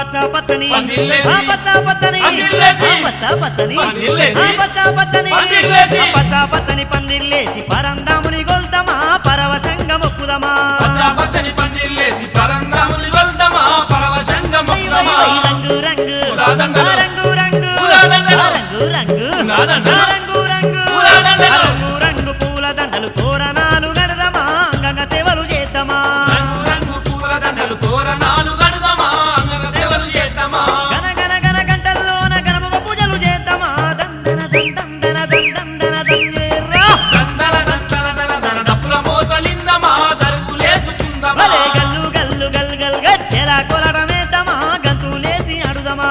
పచ్చ పచ్చని పందిర్లేసి పచ్చ పచ్చని పందిర్లేసి పచ్చ పచ్చని పందిర్లేసి పచ్చ పచ్చని పందిర్లేసి పచ్చ పచ్చని పందిర్లేసి పరందాముని గొల్తమా పరవశంగ మొక్కుదమా పచ్చ పచ్చని పందిర్లేసి పరందాముని గొల్తమా పరవశంగ మొక్కుదమా రంగు రంగు పూలదండలు రంగు రంగు పూలదండలు రంగు రంగు పూలదండలు రంగు రంగు పూలదండలు రంగు రంగు పూలదండలు తోరణాలు గడదమా అంగంగ సేవలు చేద్దామా రంగు రంగు పూలదండలు తోరణాలు గడుదమా అంగ సేవలు చేద్దామా గన గన గన గంటల్లోన గణముగ పూజలు చేద్దామా దందన దందన దందన దందేరా దందల దందల దన దప్పుల మోతలిందమా దరువులేసుకుందమా భలే గల్లు గల్లు గల్ గల్ గజ్జెల కొలడమేద్దామా గంతులేసి అడుదమా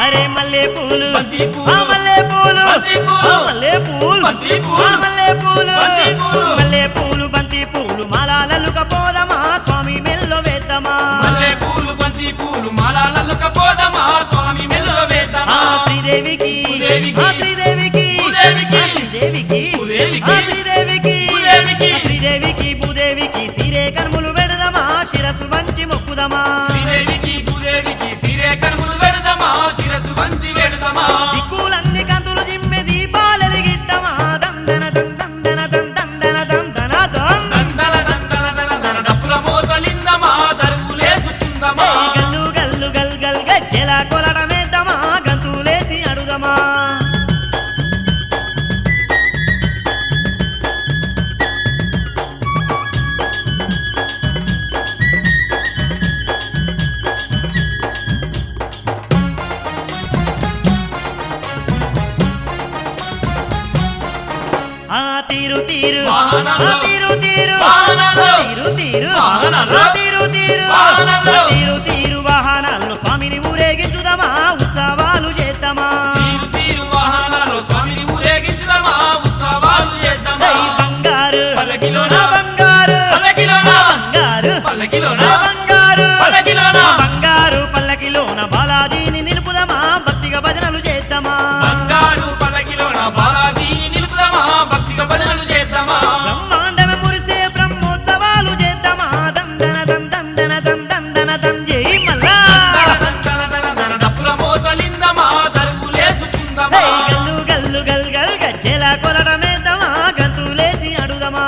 అరే మల్లె పూలు బంతి పూలు, మల్లె పూలు బంతి పూలు, మల్లె పూలు బంతి పూలు, మల్లె పూలు బంతి పూలు, మల్లె పూలు బంతి పూలు మాలలలుక పోదమా స్వామి మెల్లో వేద్దామా మల్లె పూలు బంతి పూలు మాలలల్లుక పోదమా స్వామి మెల్లో వేద్దామా శ్రీదేవికి భూదేవికి, శ్రీదేవికి భూదేవికి, శ్రీదేవికి భూదేవికి, శ్రీదేవికి భూదేవికి, శ్రీదేవికి భూదేవికి సిరే కనుములు పెడదమా శిరసు వంచి మొక్కుదమా శ్రీదేవికి భూదేవికి సిరే కనుములు పెడదమా శిరసు వంచి పెడదమా దిక్కులన్నీ కందులు జిమ్మె దీపాలెలిగిద్దామా దందన దందన దందన దందన దం దందల దందల దన దప్పుల మోతలిందమా దరువులేసుకుందమా గల్లు గల్లు గల్ గల్ గజ్జెల కొలడమేద్దామా గంతులేసి అడుదమా తీరు తీరు వాహనాల్లో, తీరు తీరు వాహనాల్లో, తీరు తీరు వాహనాల్లో, తీరు తీరు వాహనాల్లో, తీరు తీరు వాహనాల్లో స్వామిని ఊరేగించుదామా ఉత్సవాలు చేద్దామా తీరు తీరు వాహనాల్లో స్వామిని ఊరేగించుదామా ఉత్సవాలు చేద్దామా దై బంగారు పల్లకిలోన, బంగారు పల్లకిలోన, బంగారు పల్లకిలోన, బంగారు పల్లకిలోన, బంగారు పల్లకిలోన బాలాజీని నిలుపుదామా భక్తిగా భజనలు చేద్దామా బంగారు పల్లకిలోన బాలాజీని నిలుపుదామా భక్తిగా భజనలు చేద్దామా బ్రహ్మాండమే మురిసే బ్రహ్మోత్సవాలు చేద్దామా దందన దందన దందన దంజై మల్లా దన దప్పుల మోతలిందమా దరువులేసుకుందమా గల్లు గల్లు గల్ గల్ గజ్జెల కొలడమేద్దామా గంతులేసి అడుదమా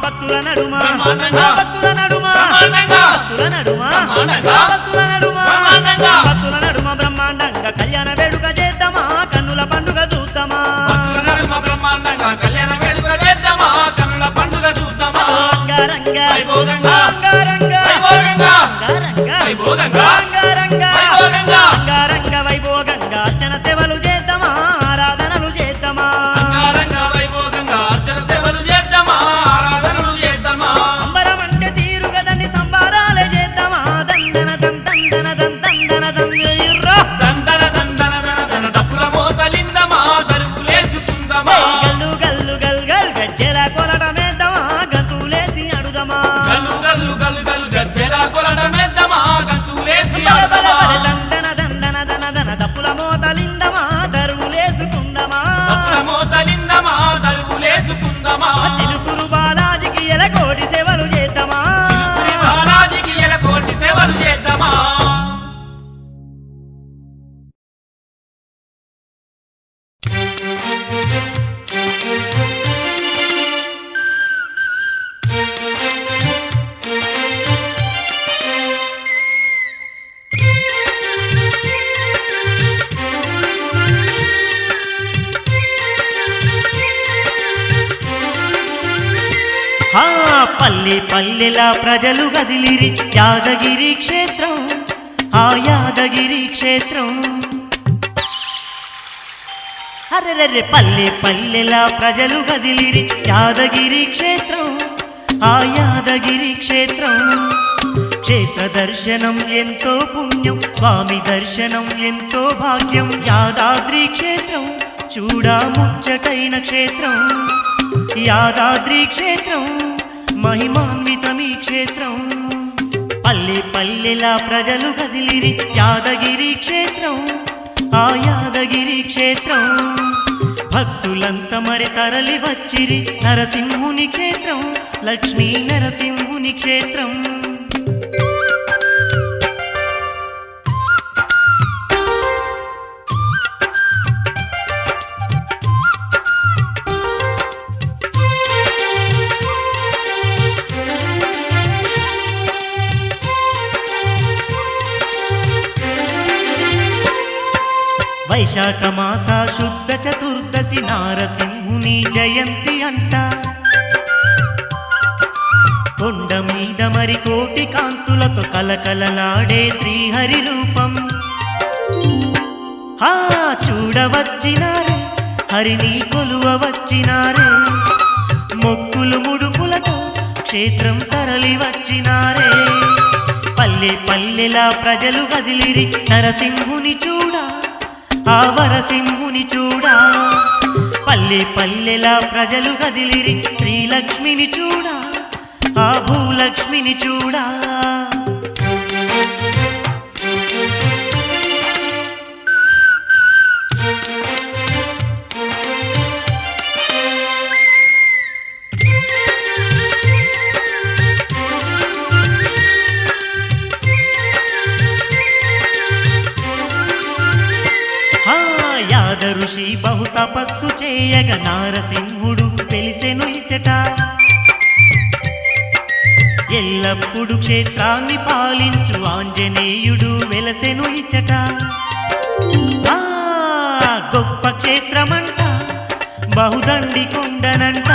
భక్తుల నడుమ బ్రహ్మాండంగా, భక్తుల నడుమ బ్రహ్మాండంగా, భక్తుల నడుమ బ్రహ్మాండంగా, భక్తుల నడుమ బ్రహ్మాండంగా, భక్తుల నడుమ బ్రహ్మాండంగా కళ్యాణ వేడుక చేద్దామా కన్నుల పండుగ చూద్దామా భక్తుల నడుమ బ్రహ్మాండంగా కళ్యాణ వేడుక చేద్దామా కన్నుల పండుగ చూద్దామా అంగారంగ వైభోగంగా, అంగారంగ వైభోగంగా, అంగారంగ వైభోగంగా, అంగారంగ వైభోగంగా, అంగారంగ వైభోగంగా అర్చన సేవలు చేద్దామా ఆరాధనలు చేద్దామా అంగారంగ వైభోగంగా అర్చన సేవలు చేద్దామా ఆరాధనలు చేద్దామా అంబరం అంటే తీరు కదండి సంబారాలే చేద్దామా దందన దందన దందన దంయ్యర్రా దందన దందన దన దప్పుల మోతలిందమా దరువులేసుకుందమా గల్లు గల్లు గల్ గల్ గజ్జెల కొలడమేద్దామా గంతులేసి అడుదమా గల్లు గల్లు గల్లు గల్లు గజ్జెల కొలడమేద్దామా గంతులేసి బల బల ఆడదామా బల పల్లె పల్లెలా ప్రజలు గదిలిరి యాదగిరి క్షేత్రం, ఆ యాదగిరి క్షేత్రం. అరెరెర్రె పల్లె పల్లెలా ప్రజలు గదిలిరి యాదగిరి క్షేత్రం, ఆ యాదగిరి క్షేత్రం. క్షేత్ర దర్శనం ఎంతో పుణ్యం, స్వామి దర్శనం ఎంతో భాగ్యం. యాదాద్రి క్షేత్రం చూడా ముచ్చటైన క్షేత్రం, యాదాద్రి క్షేత్రం మహిమాన్వితమీ క్షేత్రం. పల్లె పల్లెలా ప్రజలు కదిలిరి యాదగిరి క్షేత్రం, ఆ యాదగిరి క్షేత్రం. భక్తులంత మరి తరలి వచ్చిరి నరసింహుని క్షేత్రం, లక్ష్మీ నరసింహుని క్షేత్రం. వైశాఖ మాస శుద్ధ చతుర్దశి నారసింహుని జయంతి అంట. కొండ మీద మరి కోటి కాంతులతో కలకలలాడే శ్రీహరి రూపం. హా చూడవచ్చినారే హరిని కొలువ వచ్చినారే, మొక్కులు ముడుపులతో క్షేత్రం తరలి వచ్చినారే. పల్లె పల్లెలా ప్రజలు కదిలిరి నరసింహుని చూడా, ఆ వరసింహుని చూడా. పల్లె పల్లెలా ప్రజలు కదిలిరి శ్రీలక్ష్మిని చూడా, ఆ భూలక్ష్మిని చూడా. ఋషి బహు తపస్సు చేయగ నారసింహుడు తెలిసెను ఇచ్చట. ఎల్లప్పుడు క్షేత్రాన్ని పాలించు ఆంజనేయుడు వెలసెను ఇచ్చట. ఆ గొప్ప క్షేత్రమంట బహుదండి కొండనంట,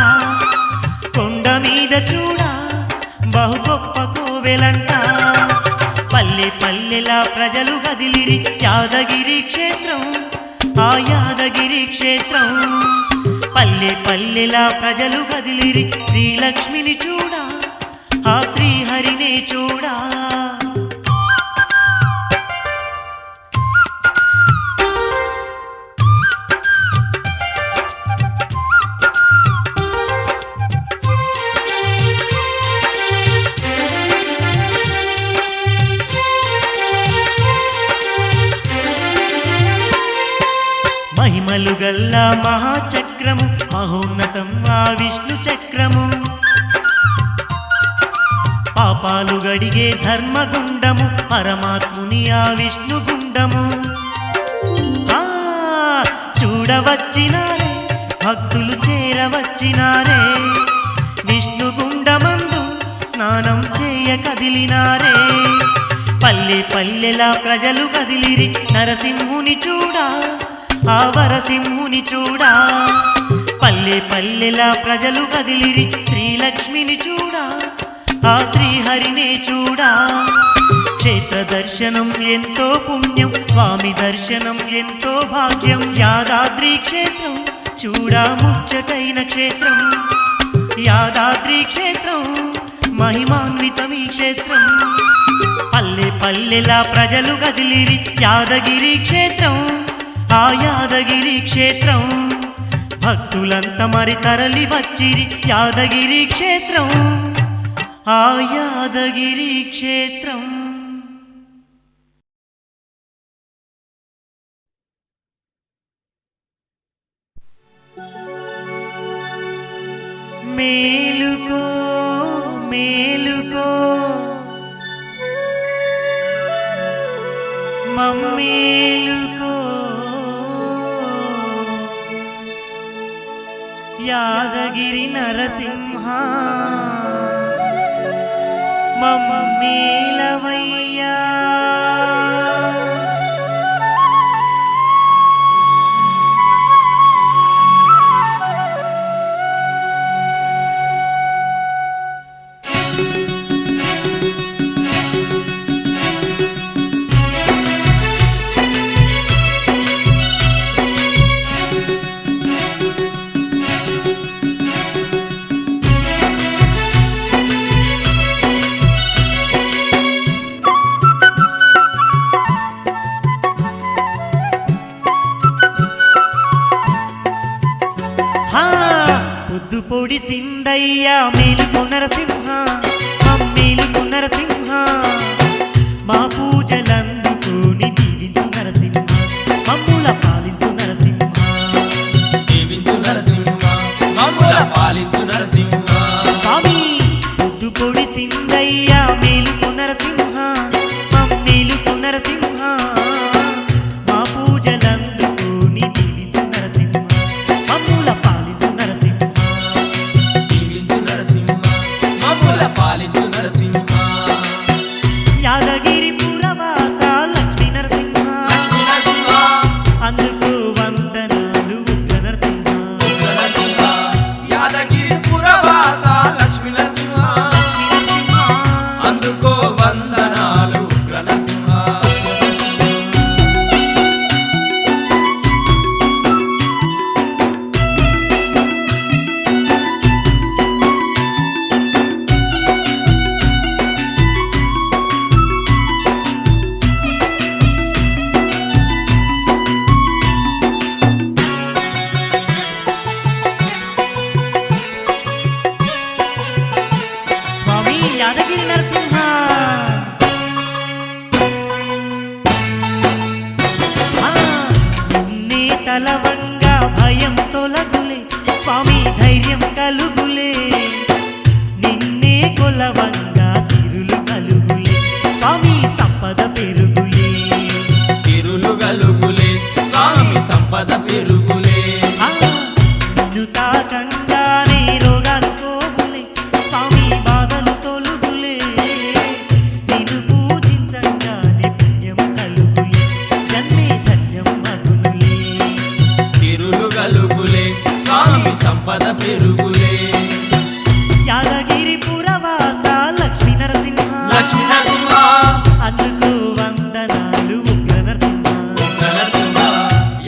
కొండ మీద చూడా బహు గొప్ప కోవెలంట. పల్లె పల్లెలా ప్రజలు కదిలిరి యాదగిరి క్షేత్రం, ఆ యాదగిరి క్షేత్రం. పల్లె పల్లెలా ప్రజలు కదిలిరి శ్రీలక్ష్మిని చూడా, ఆ శ్రీహరినే చూడా. మహిమలు గల్లా మహాచక్రము మహోన్నతం ఆ విష్ణు చక్రము. పాపాలు గడిగే ధర్మగుండము పరమాత్ముని ఆ విష్ణు గుండము. ఆ చూడవచ్చినారే భక్తులు చేరవచ్చినారే, విష్ణు గుండమందు స్నానం చేయ కదిలినారే. పల్లె పల్లెలా ప్రజలు కదిలిరి నరసింహుని చూడా, ఆ వరసింహుని చూడా. పల్లె పల్లెలా ప్రజలు కదిలిరి శ్రీలక్ష్మిని చూడా, ఆ శ్రీహరినే చూడా. క్షేత్ర దర్శనం ఎంతో పుణ్యం, స్వామి దర్శనం ఎంతో భాగ్యం. యాదాద్రి క్షేత్రం చూడా ముచ్చటైన క్షేత్రం, యాదాద్రి క్షేత్రం మహిమాన్వితమీ క్షేత్రం. పల్లె పల్లెలా ప్రజలు కదిలిరి యాదగిరి క్షేత్రం, ఆ యాదగిరి క్షేత్రం. భక్తులంత మరి తరలి వచ్చిరి యాదగిరి క్షేత్రం, ఆ యాదగిరి క్షేత్రం. మేలుకో మేలుకో మమ్మేలుకో, యాదగిరి నరసింహ మమ్మేలవయ్యా. పొడిసిందయ్య మేలుకు నరసింహ మమ్మేలుకు నరసింహ మా పూజలందుకుని దీవించు నరసింహ మమ్ముల పాలించు నరసింహ దీవించు నరసింహ మమ్ముల పాలించు నరసింహ స్వామి పొద్దు పొడిసిందయ్య మేలుకు నరసింహ మమ్మేలుకు నరసింహ మా పూజలందుకుని దీవించు నరసింహ మమ్ముల పాలించు నరసింహ దీవించు నరసింహ మమ్ముల పాలించు నరసింహ యాదగిరి పురవాస లక్ష్మీ నరసింహ లక్ష్మీ నరసింహ అందుకు వందనాలు ఉగ్ర నరసింహ ఉగ్ర నరసింహ యాదగిరి పురవాస లక్ష్మీ నరసింహ లక్ష్మీ నరసింహ అందుకో వందనాలు ఉగ్ర నరసింహ స్వామి యాదగిరి నరసింహ ఆ, నిన్నే తలవంగా భయం తొలగులే స్వామి ధైర్యం కలుగులే నిన్నే కొలవంగా సిరులు కలుగులే స్వామి సంపద పెరుగులే సిరులు గలుగులే స్వామి సంపద పెరుగులే ఆ, నిన్ను తాకంగానే రోగాలు పోగులే స్వామి బాధలు తొలుగులే నిన్ను పూజించంగానే పుణ్యం కలుగులే జన్మే ధన్యం మగునులే సిరులు గలుగులే స్వామి సంపద పెరుగులే యాదగిరి పురవాస లక్ష్మీ నరసింహ లక్ష్మీ నరసింహ అందుకు వందనాలు ఉగ్ర నరసింహ ఉగ్ర నరసింహ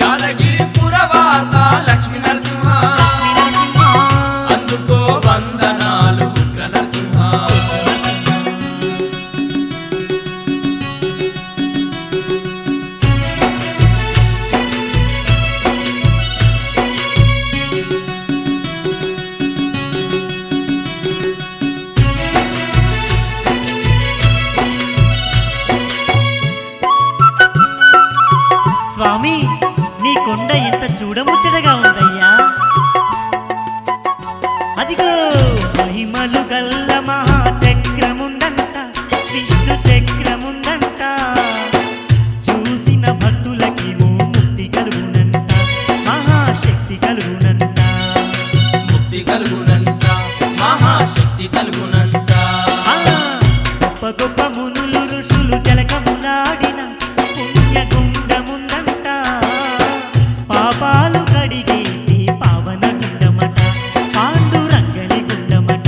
యాదగిరి పురవాస లక్ష్మీ నరసింహ లక్ష్మీ నరసింహ అందుకో వందనాలు ఉగ్ర నరసింహ స్వామి నీ కొండ ఎంత చూడముచ్చటగా ఉందయ్యా అదిగో మహిమలు గల్ల మహాచక్రముందంట విష్ణు చక్రముందంట చూసిన భక్తులకేమో ముక్తి కలుగునంట మహాశక్తి కలుగునంట ముక్తి కలుగునంట మహాశక్తి కలుగునంట ఆ, గొప్ప గొప్ప మునులు ఋషులు జలకములాడిన పుణ్యగుండముందంట పాపాలు కడిగేసి పావన గుండమట పాండురంగని గుండమట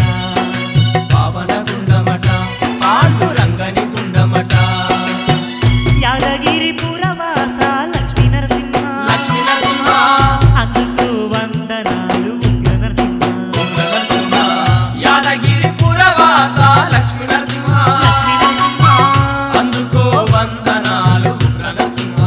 పావన గుండమట పాండురంగని గుండమట యాదగిరి పురవాస లక్ష్మీ నరసింహ లక్ష్మీ నరసింహ అందుకు వందనాలు ఉగ్ర నరసింహ ఉగ్ర నరసింహ యాదగిరి పురవాస లక్ష్మీ నరసింహ లక్ష్మీ నరసింహ అందుకో వందనాలు ఉగ్ర నరసింహ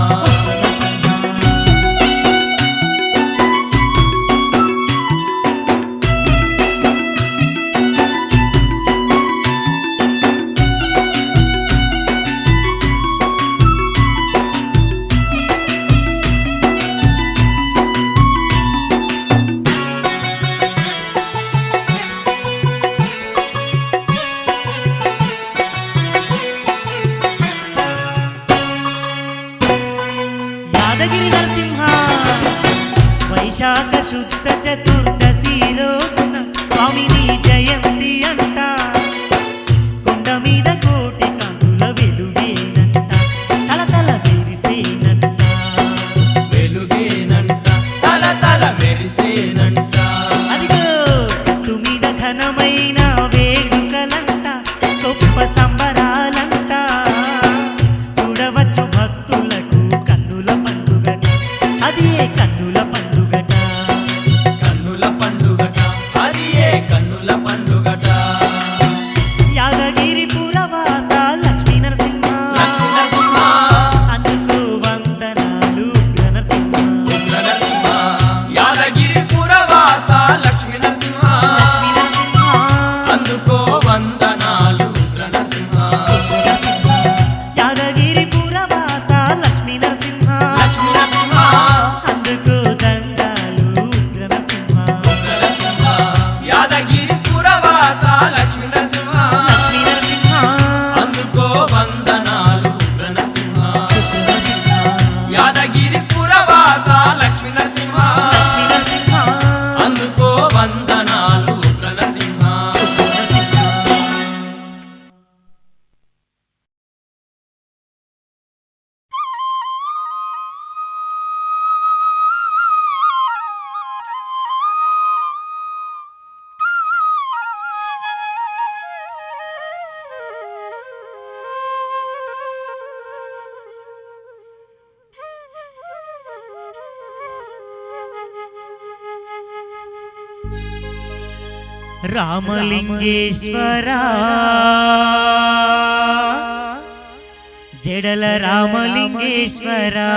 యాదగిరి నరసింహ వైశాఖ శుద్ధ చతుర్దశి రోజున స్వామిని జయంతి అంట కొండ మీద కోటి కాంతుల వెలుగేనంట తలతల మెరిసేనంట వెలుగేనంట తల తల మెరిసేనంట అదిగో కట్టు మీద ఘనమైన వేడుకలంట గొప్ప సంబరాలంట చూడవచ్చు భక్తులకు కన్నుల పండుగట అది ఏ కన్నుల పండుగట కన్నుల పండుగట అది ఏ కన్నుల పండుగట యాదగిరి పురవాస లక్ష్మీ నరసింహ లక్ష్మీ నరసింహ అందుకు వందనాలు ఉగ్ర నరసింహ ఉగ్ర నరసింహ యాదగిరి పురవాస లక్ష్మీ నరసింహ వందనాలు ఉగ్ర నరసింహ యాదగిరి పురవాస లక్ష్మీ నరసింహ లక్ష్మీ నరసింహ అందుకో దండాలు ఉగ్ర నరసింహ ఉగ్ర నరసింహ యాదగిరి పురవాస లక్ష్మీ నరసింహ లక్ష్మీ నరసింహ అందుకో వందనాలు ఉగ్ర నరసింహ ఉగ్ర నరసింహ యాదగిరి పురవాస లక్ష్మీ నరసింహ లక్ష్మీ నరసింహ అందుకో వందనాలు ఉగ్ర నరసింహ ఉగ్ర నరసింహ రామలింగేశ్వరా జడల రామలింగేశ్వరా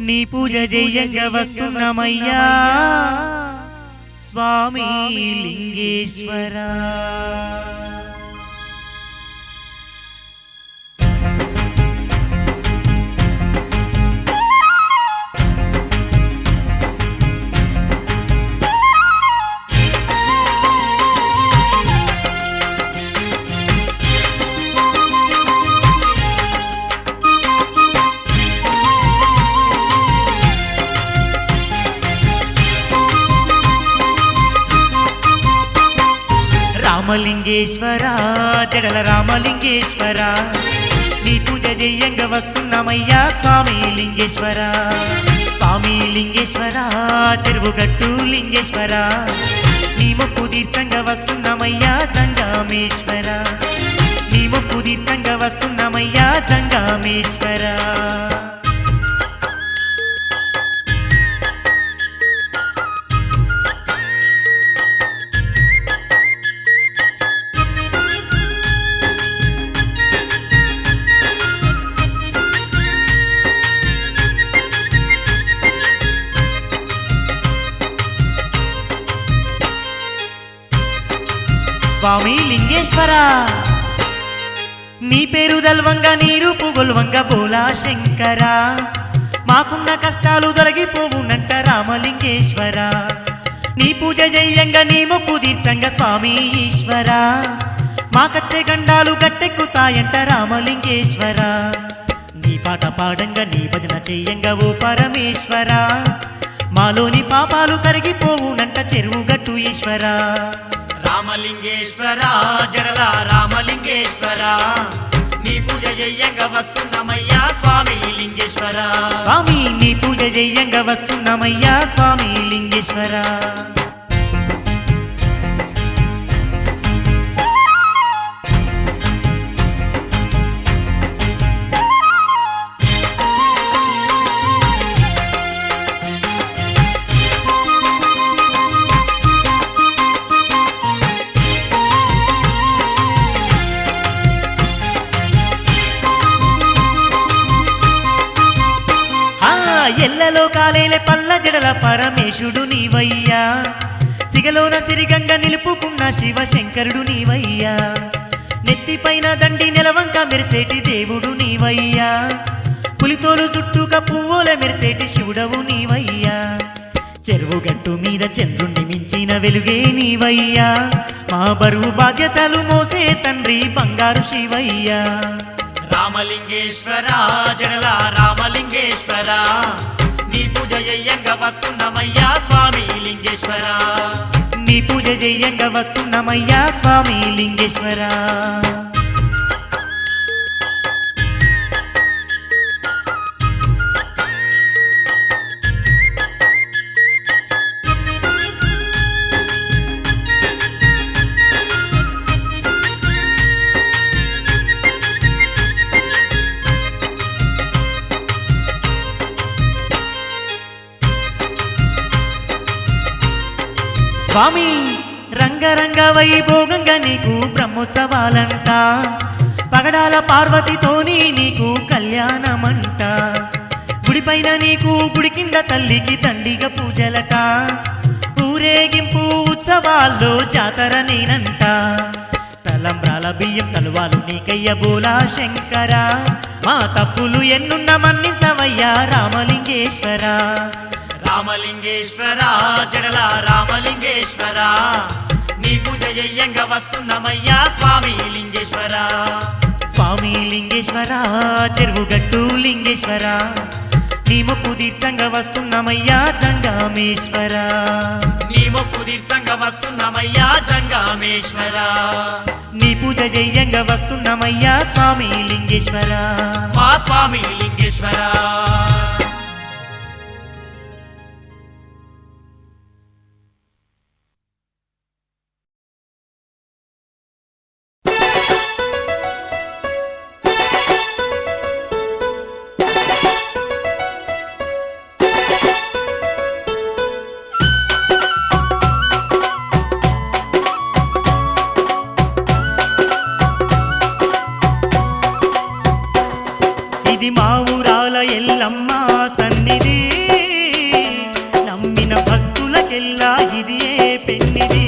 నీ పూజ జయంగా వస్తున్నామయ్యా స్వామి లింగేశ్వరా రామలింగేశ్వరా జడల రామలింగేశ్వరా నీ పూజ జయంగా వస్తున్నామయ్యా స్వామి లింగేశ్వరా స్వామి లింగేశ్వరా చెరువుగట్టు లింగేశ్వరా నీ మొక్కు తీర్చంగా వస్తున్నామయ్యా జంగామేశ్వరా నీ మొక్కు తీర్చంగా వస్తున్నామయ్యా జంగామేశ్వరా స్వామి లింగేశ్వరా నీ పేరు దల్వంగా నీ రూపు గొల్వంగా బోలా శంకరా మాకున్న కష్టాలు తొలగిపోవునంట రామలింగేశ్వరా నీ పూజ జయంగా నీ మొక్కు తీర్చంగా స్వామి ఈశ్వరా మాకచ్చే గండాలు గట్టెక్కుతాయంట రామలింగేశ్వరా నీ పాట పాడంగా నీ భజన చెయ్యంగా ఓ పరమేశ్వరా మాలోని పాపాలు కరిగిపోవునంట చెరువుగట్టు ఈశ్వరా రామలింగేశ్వరా జడల రామలింగేశ్వరా నీ పూజ జయంగా వస్తున్నామయ్యా స్వామి లింగేశ్వరా స్వామి నీ పూజ జయంగా వస్తున్నామయ్యా స్వామి లింగేశ్వరా ఎల్లలో కాలేలే పల్ల జడల పరమేశుడు నీవయ్యా సిగలోన సిరిగంగా నిలుపుకున్న శివశంకరుడు నీవయ్యా నెత్తిపైన దండి నెలవంక మెరిసేటి దేవుడు నీవయ్యా పులితోలు చుట్టూక పువ్వుల మెరిసేటి శివుడవు నీవయ్యా చెరువుగట్టు మీద చంద్రుణ్ణి మించిన వెలుగే నీవయ్యా మా బరువు బాధ్యతలు మోసే తండ్రి బంగారు శివయ్యా రామలింగేశ్వరా జడల రామలింగేశ్వరా నీ పూజ జయంగా వస్తున్నామయ్యా స్వామి లింగేశ్వరా నీ పూజ జయంగా వస్తున్నామయ్యా స్వామి లింగేశ్వరా స్వామి రంగరంగ వైభోగంగా నీకు బ్రహ్మోత్సవాలంట పగడాల పార్వతితోని నీకు కళ్యాణమంట గుడిపైన నీకు గుడి కింద తల్లికి తండిగా పూజలట ఊరేగింపు ఉత్సవాల్లో జాతర నేనంట తలంబ్రాల బియ్యం తలువాలు నీకయ్య బోలా శంకర మా తప్పులు ఎన్నున్న మన్నించవయ్యా రామలింగేశ్వర రామలింగేశ్వర జడల రామలింగేశ్వర నీ పూజ చెయ్యంగా వస్తున్నామయ్యా స్వామి లింగేశ్వర స్వామి లింగేశ్వర చెరువుగట్టు లింగేశ్వర నీ మొక్కు తీర్చంగా వస్తున్నామయ్యా జంగామేశ్వర నీ మొక్కు తీర్చంగా వస్తున్నామయ్యా జంగామేశ్వర నీ పూజ చెయ్యంగా వస్తున్నామయ్యా స్వామి లింగేశ్వర మా స్వామి లింగేశ్వర ఇది మా ఊరాల ఎల్లమ్మ సన్నిధి నమ్మిన భక్తులకెల్లా ఇది ఏ పెన్నిది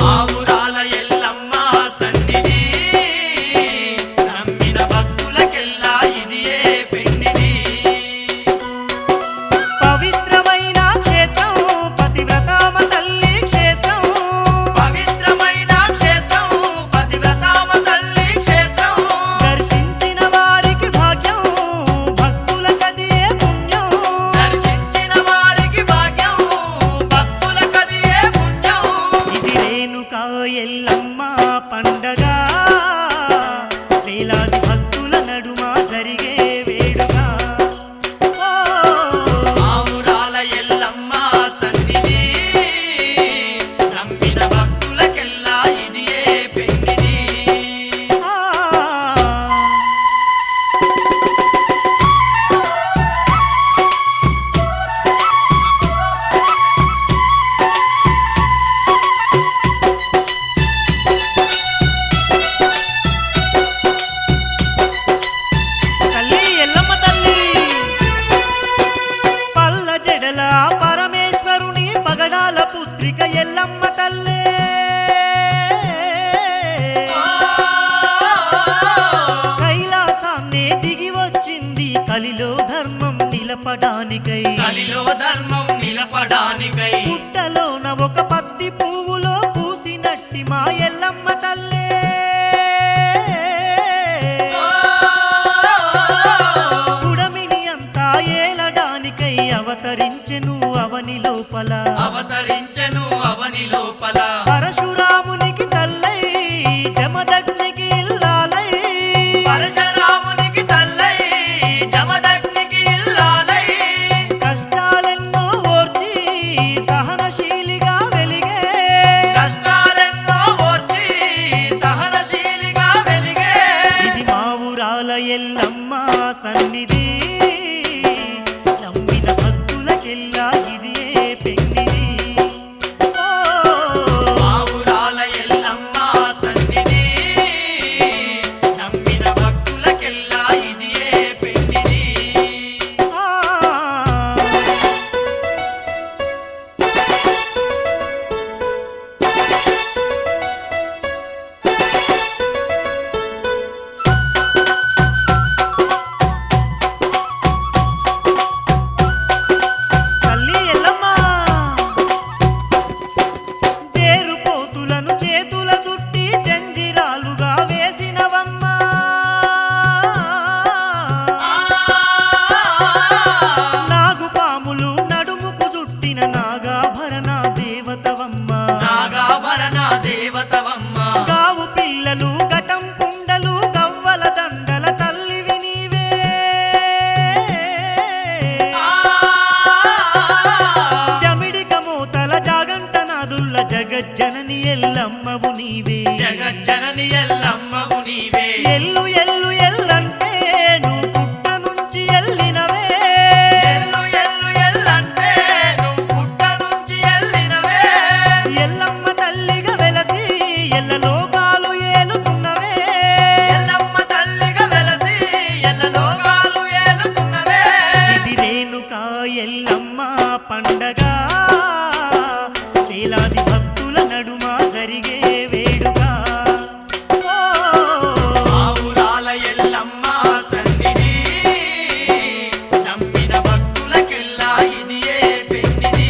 మా ఊరాల ఎల్లమ్మ సన్నిధి నమ్మిన భక్తులకెల్లా ఇది ఏ పెన్నిది పవిత్రమైన క్షేత్రం పతివ్రతామ తల్లి క్షేత్రం పవిత్రమైన క్షేత్రం పతివ్రతామ తల్లి క్షేత్రం దర్శించిన వారికి భాగ్యం భక్తులకది ఏ పుణ్యం దర్శించిన వారికి భాగ్యం భక్తులకది ఏ పుణ్యం ఇది రేణుకా ఎల్లమ్మ పండగ వేలాది భక్తుల నడుమ జరిగే వేడుక మా ఊరాల ఎల్లమ్మ సన్నిధి నమ్మిన భక్తులకెల్లా ఇది ఏ పెన్నిది తల్లి ఎల్లమ్మ తల్లి పల్ల జడల పరమేశ్వరుని పగడాల పుత్రిక ఎల్లమ్మ తల్లే కైలాసాన్నే దిగి వచ్చింది కలిలో ధర్మం నిలపడానికై కలిలో ధర్మం నిలపడానికై పుట్టలోన ఒక పత్తి పువ్వులో పూసినట్టి మా ఎల్లమ్మ తల్లే పుడమిని అంతా ఏలడానికై అవతరించెను అవని లోపల అవతరించెను అవని లోపల పరశురామునికి తల్లై జమదగ్నికి ఇల్లాలై పరశురామునికి తల్లై జమదగ్నికి ఇల్లాలై కష్టాలెన్నో ఓర్చి సహనశీలిగా వెలిగే కష్టాలెన్నో ఓర్చి సహనశీలిగా వెలిగే ఇది మా ఊరాల ఎల్లమ్మ సన్నిధి నమ్మిన భక్తులకెల్లా ఇది ఏ పెన్నిది మా ఊరాల ఎల్లమ్మ సన్నిధి నమ్మిన భక్తులకెల్లా ఇది ఏ పెన్నిది తల్లి ఎల్లమ్మ చేరుపోతులను చేతుల చుట్టి జంజిరాలుగా వేసినవమ్మ నాగుపాములు నడుముకు చుట్టిన నాగాభరణ దేవతవమ్మ నాగాభరణ దేవతవమ్మ గావు పిల్లలు ఘటం కుండలు గవ్వల దండల తల్లివి నీవే జమిడిక మోతల జాగంట నాదుల్ల జగజ్జనని ఎల్లమ్మవు నీవే జగజ్జనని ఎల్లమ్మవు నీవే ఎల్లు ఎల్లు ఎల్లంటే నువ్వు పుట్ట నుంచి ఎల్లినవే ఎల్లు ఎల్లు ఎల్లంటే నువ్వు పుట్ట నుంచి ఎల్లినవే ఎల్లమ్మ తల్లిగా వెలసి ఎల్ల లోకాలు ఏలుతున్నవే ఎల్లమ్మ తల్లిగా వెలసి ఎల్ల లోకాలు ఏలుతున్నవే ఇది రేణుకా ఎల్లమ్మ పండగ నడుమ జరిగే వేడుక ఆ ఊరాల ఎల్లమ్మ సన్నిధి నమ్మిన భక్తులకెల్లా ఇదియే పెన్నిది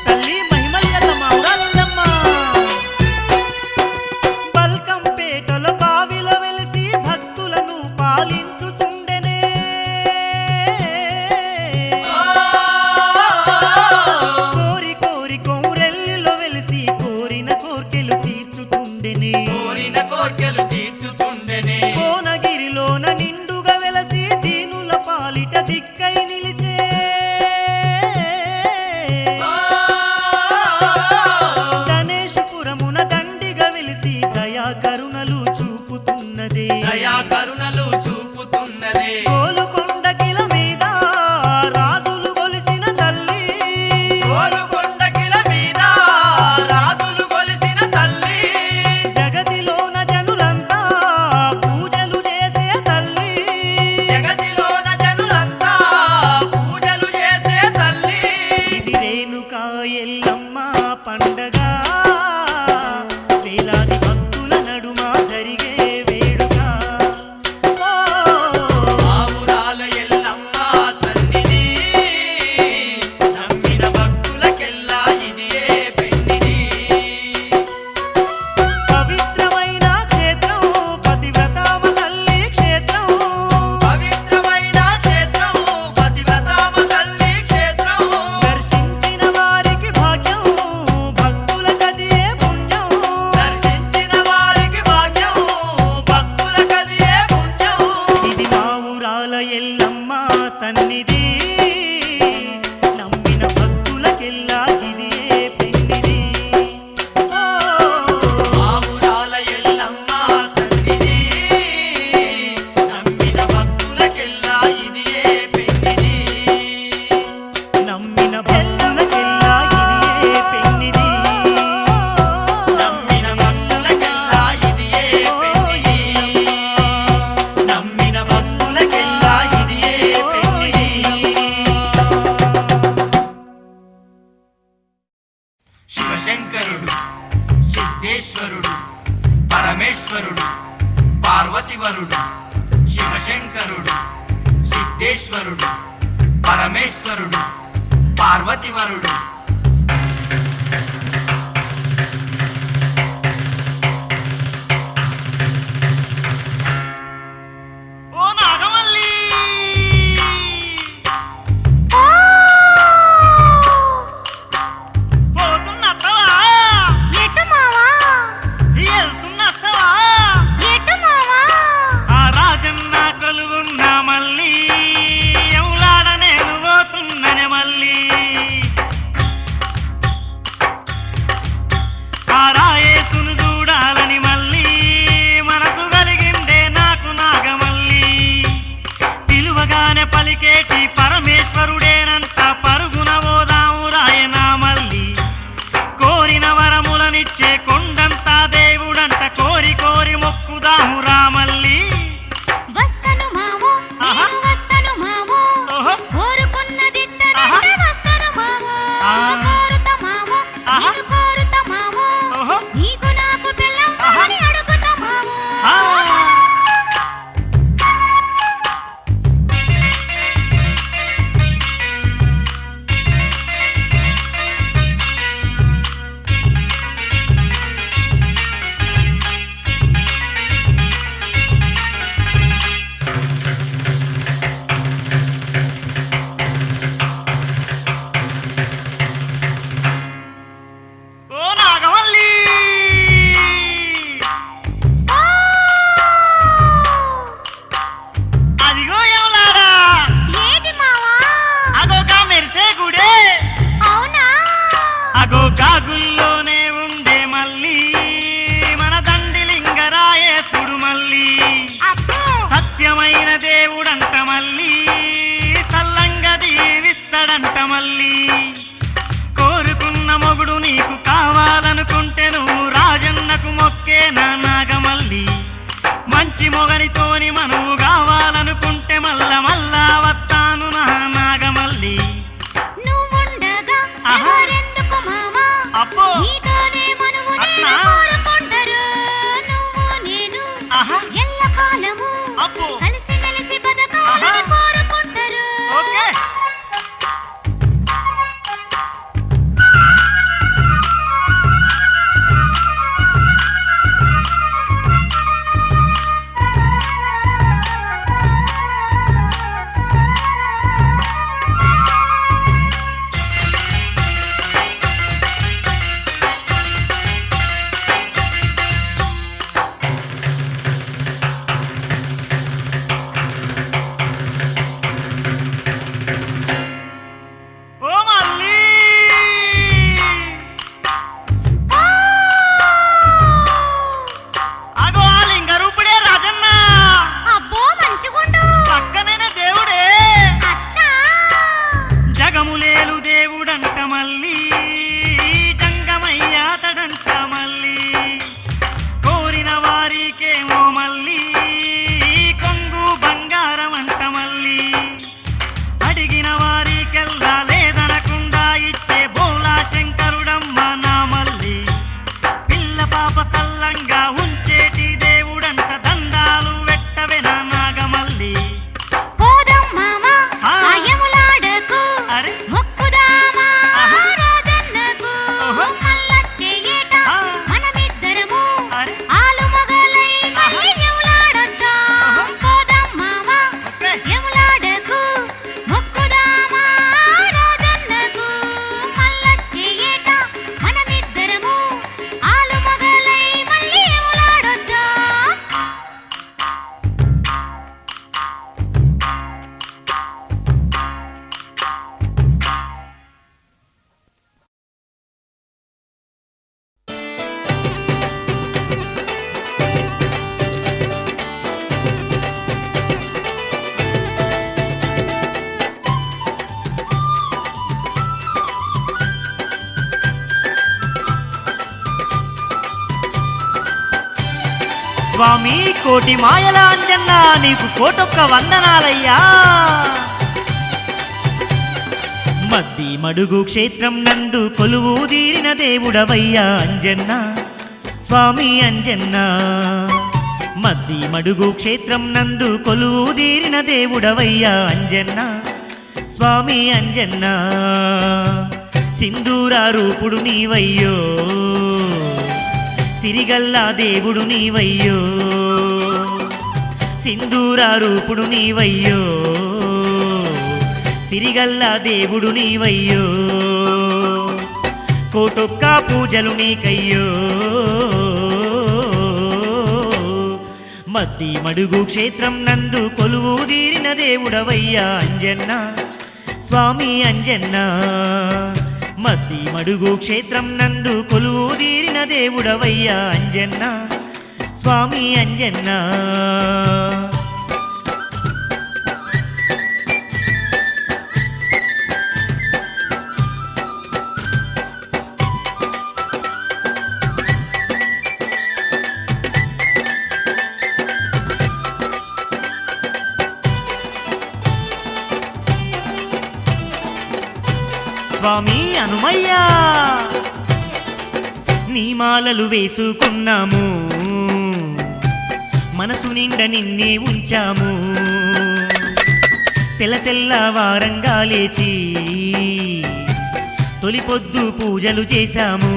తల్లి మహిమల ఎల్లమ్మ ఊరాలెల్లమ్మ బల్కంపేటలో బావిలో వెలిసి భక్తులను పాలించుచుండెనే కోరి కోరి కోరెల్లిలో వెలిసి కోరిన కోర్కెలు తీర్చుతుండెనే కోరిన కోర్కెలు తీర్చుతుండెనే కోనగిరిలోన నిండుగా వెలసి దీనుల పాలిట దిక్కై నిలిచే గణేశపురమున దండిగా వెలిసి దయా కరుణలు చూపుతున్నదే దయా కరుణలు చూపుతున్నదే గోలుకొండకిల మీద రాజులు కొలిసిన తల్లి గోలుకొండకిల మీద రాజులు కొలిసిన తల్లి జగతిలోన జనులంతా పూజలు చేసే తల్లి జగతిలోన జనులంతా పూజలు చేసే తల్లి ఇది రేణుకా ఎల్లమ్మ పండగ వేలాది భక్తుల నడుమ జరిగే వేడుక ఆ ఊరాల ఎల్లమ్మ సన్నిధి నమ్మిన భక్తులకెల్లా ఇదియే పెన్నిది పవిత్రమైన క్షేత్రం పతివ్రతామ తల్లి క్షేత్రం పవిత్రమైన క్షేత్రం పతివ్రతామ తల్లి క్షేత్రం దర్శించిన వారికి భాగ్యం భక్తులకదియే పుణ్యం దర్శించిన వారికి భాగ్యం భక్తులకదియే పుణ్యం ఇది మా ఊరాల ఎల్లమ్మ సన్నిధి నమ్మిన భక్తులకెల్లా ఇదియే పెన్నిది ఆ ఊరాల ఎల్లమ్మ సన్నిధి నమ్మిన భక్తులకెల్లా ఇదియే పెన్నిది నమ్మిన భక్తులకెల్లా ఇదియే పెన్నిది నమ్మిన భక్తులకెల్లా ఇదియే పెన్నిది నమ్మిన భక్తులకెల్లా ఇదియే పెన్నిది శివశంకరుడు సిద్ధేశ్వరుడు పరమేశ్వరుడు పార్వతివరుడు శివశంకరుడు సిద్ధేశ్వరుడు పరమేశ్వరుడు పార్వతివరుడు ఓ నాగమల్లి పోతున్నత్తవా ఎటు మావా వెళ్తున్నత్తవా ఎటు మావా ఆ రాజన్న కొలువున్న మళ్ళీ ఎవలాడ నేను పోతున్ననే మళ్ళీ ఆ రాయేసును చూడాలని మళ్ళీ మనసు కలిగిందే నాకు నాగమల్లి పిలువగానే పలికేటి పరమేశ్వరుడేనంట పరుగున పోదాము రాయనా మళ్ళీ కోరిన వరములనిచ్చే కొండంతా దేవుడంట కోరి కోరి మొక్కుదాము రామల్లి వస్తను మావో ఆహా. నేను వస్తను మావో ఓహో కోరుకున్నది ఆహా. వస్తను మావో ఆ. కోరుతా మావో ఆహా. నేను కోరుతా మావో ఓహో నీకు నాకు పిల్లం ఆహా. అని అడుగుతా మావో ఆ. ఓ నాగమల్లి అదిగో ఎవలాడా ఏది మావా అగోగా మెరిసే గుడే అవునా అగో గాగుల్లోనే ఉండే మళ్ళీ మన దండిలింగరాయేసుడు మళ్ళీ అబ్బో సత్యమైన దేవుడంట మళ్ళీ సల్లంగా దీవిస్తాడంట మళ్ళీ కోరుకున్న మొగు కావాలనుకుంటేను రాజన్నకు మొక్కేనా నాగమల్లి మంచి మొగనితోని మనవు కావాలనుకుంటే మల్ల మల్లా వస్తాను నా నాగమల్లి నువ్వుండగా ఆహా. ఎవరెందుకు మావా అబ్బో నీతోనే మనువు నేను అట్లా? కోరుకుంటారు నువ్వు నేను ఆహా ఎల్లకాలము అబ్బో కలిసి మెలిసి బతకాలని ఆహా. కోరుకుంటారు ఓకే ఓ మల్లి అగో ఆ లింగరూపుడే రాజన్న అబ్బో మంచిగుండు పక్కనైన దేవుడే అత్తా జగములేలు దేవుడంట మల్లి జంగమయ్యాతడంట మల్లి కోరిన వారికేమో మల్లి కొంగు బంగారం అంట మల్లి అడిగిన వారికెల్లా లేదనకుండా ఇచ్చే బోలా శంకరుడమ్మ నా మల్లి పిల్ల పాప సల్లంగా ఉంచేటి దేవుడంట దండాలు వెట్టవెన నాగమల్లి పోదాం మామా ఆ. ఆయములాడకు అరే మొక్కుదామా ఆహా. రాజన్నకు ఓహో. మల్లచ్చే ఏట ఆ. మనమిద్దరము అరే ఆలు మొగలై మళ్ళీ ఎములాడొద్దాం ఓహో. పోదాం మామా ఓకే ఎములాడకు మొక్కుదామా రాజన్నకు మల్లచ్చే ఏట మనమిద్దరము ఆలు మొగలై మళ్ళీ ఎములాడొద్దాం స్వామి కోటి మాయల అంజన్న నీకు కోటొక్క వందనాలయ్యా మద్ది మడుగు క్షేత్రం నందు కొలువు తీరిన దేవుడవయ్యా అంజన్న స్వామి అంజన్న మద్ది మడుగు క్షేత్రం నందు కొలువు తీరిన దేవుడవయ్యా అంజన్న స్వామి అంజన్న సింధూర రూపుడు నీవయ్యో సిరిగల్లా దేవుడు నీవయ్యో సింధూర రూపుడు నీవయ్యో సిరిగల్లా దేవుడు నీవయ్యో కోటొక్క పూజలు నీకయ్యో మద్ది మడుగు క్షేత్రం నందు కొలువు తీరిన దేవుడవయ్యా అంజన్న స్వామి అంజన్న మద్ది మడుగు క్షేత్రం నందు కొలువు తీరిన దేవుడవయ్యా అంజన్న స్వామి అంజన్న స్వామి హనుమయ్యా నీ మాలలు వేసుకున్నాము మనసు నిండా నిన్నే ఉంచాము తెల్ల తెల్లవారంగా లేచి తొలి పొద్దు పూజలు చేశాము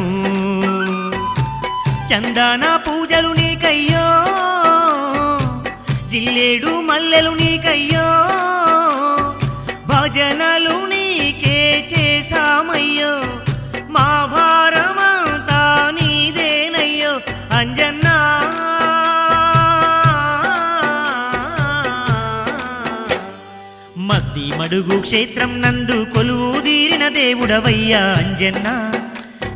చందాన పూజలు నీకయ్యో జిల్లేడు మల్లెలు నీకయ్యో భజనలు నీకే చేశామయ్యో మా భారమంతా నీదేనయ్యో అంజన్నా మద్ది మడుగు క్షేత్రం నందు కొలువు తీరిన దేవుడవయ్యా అంజన్న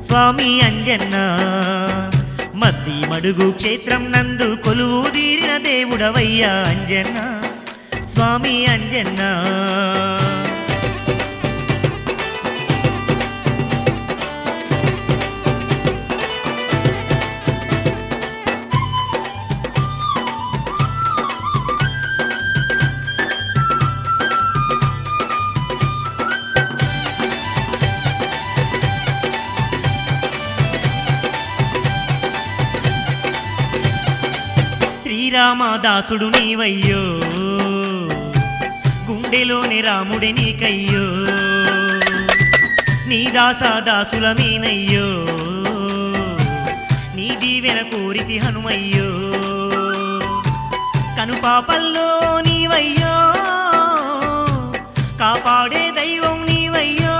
స్వామి అంజన్న మద్ది మడుగు క్షేత్రం నందు కొలువు తీరిన దేవుడవయ్యా అంజన్న స్వామి అంజన్న శ్రీరామదాసుడు నీవయ్యో గుండెలోని రాముడి నీకయ్యో నీ దాసాదాసుల మీనయ్యో నీ దీవెన కోరితి హనుమయ్యో కనుపాపల్లో నీవయ్యో కాపాడే దైవం నీవయ్యో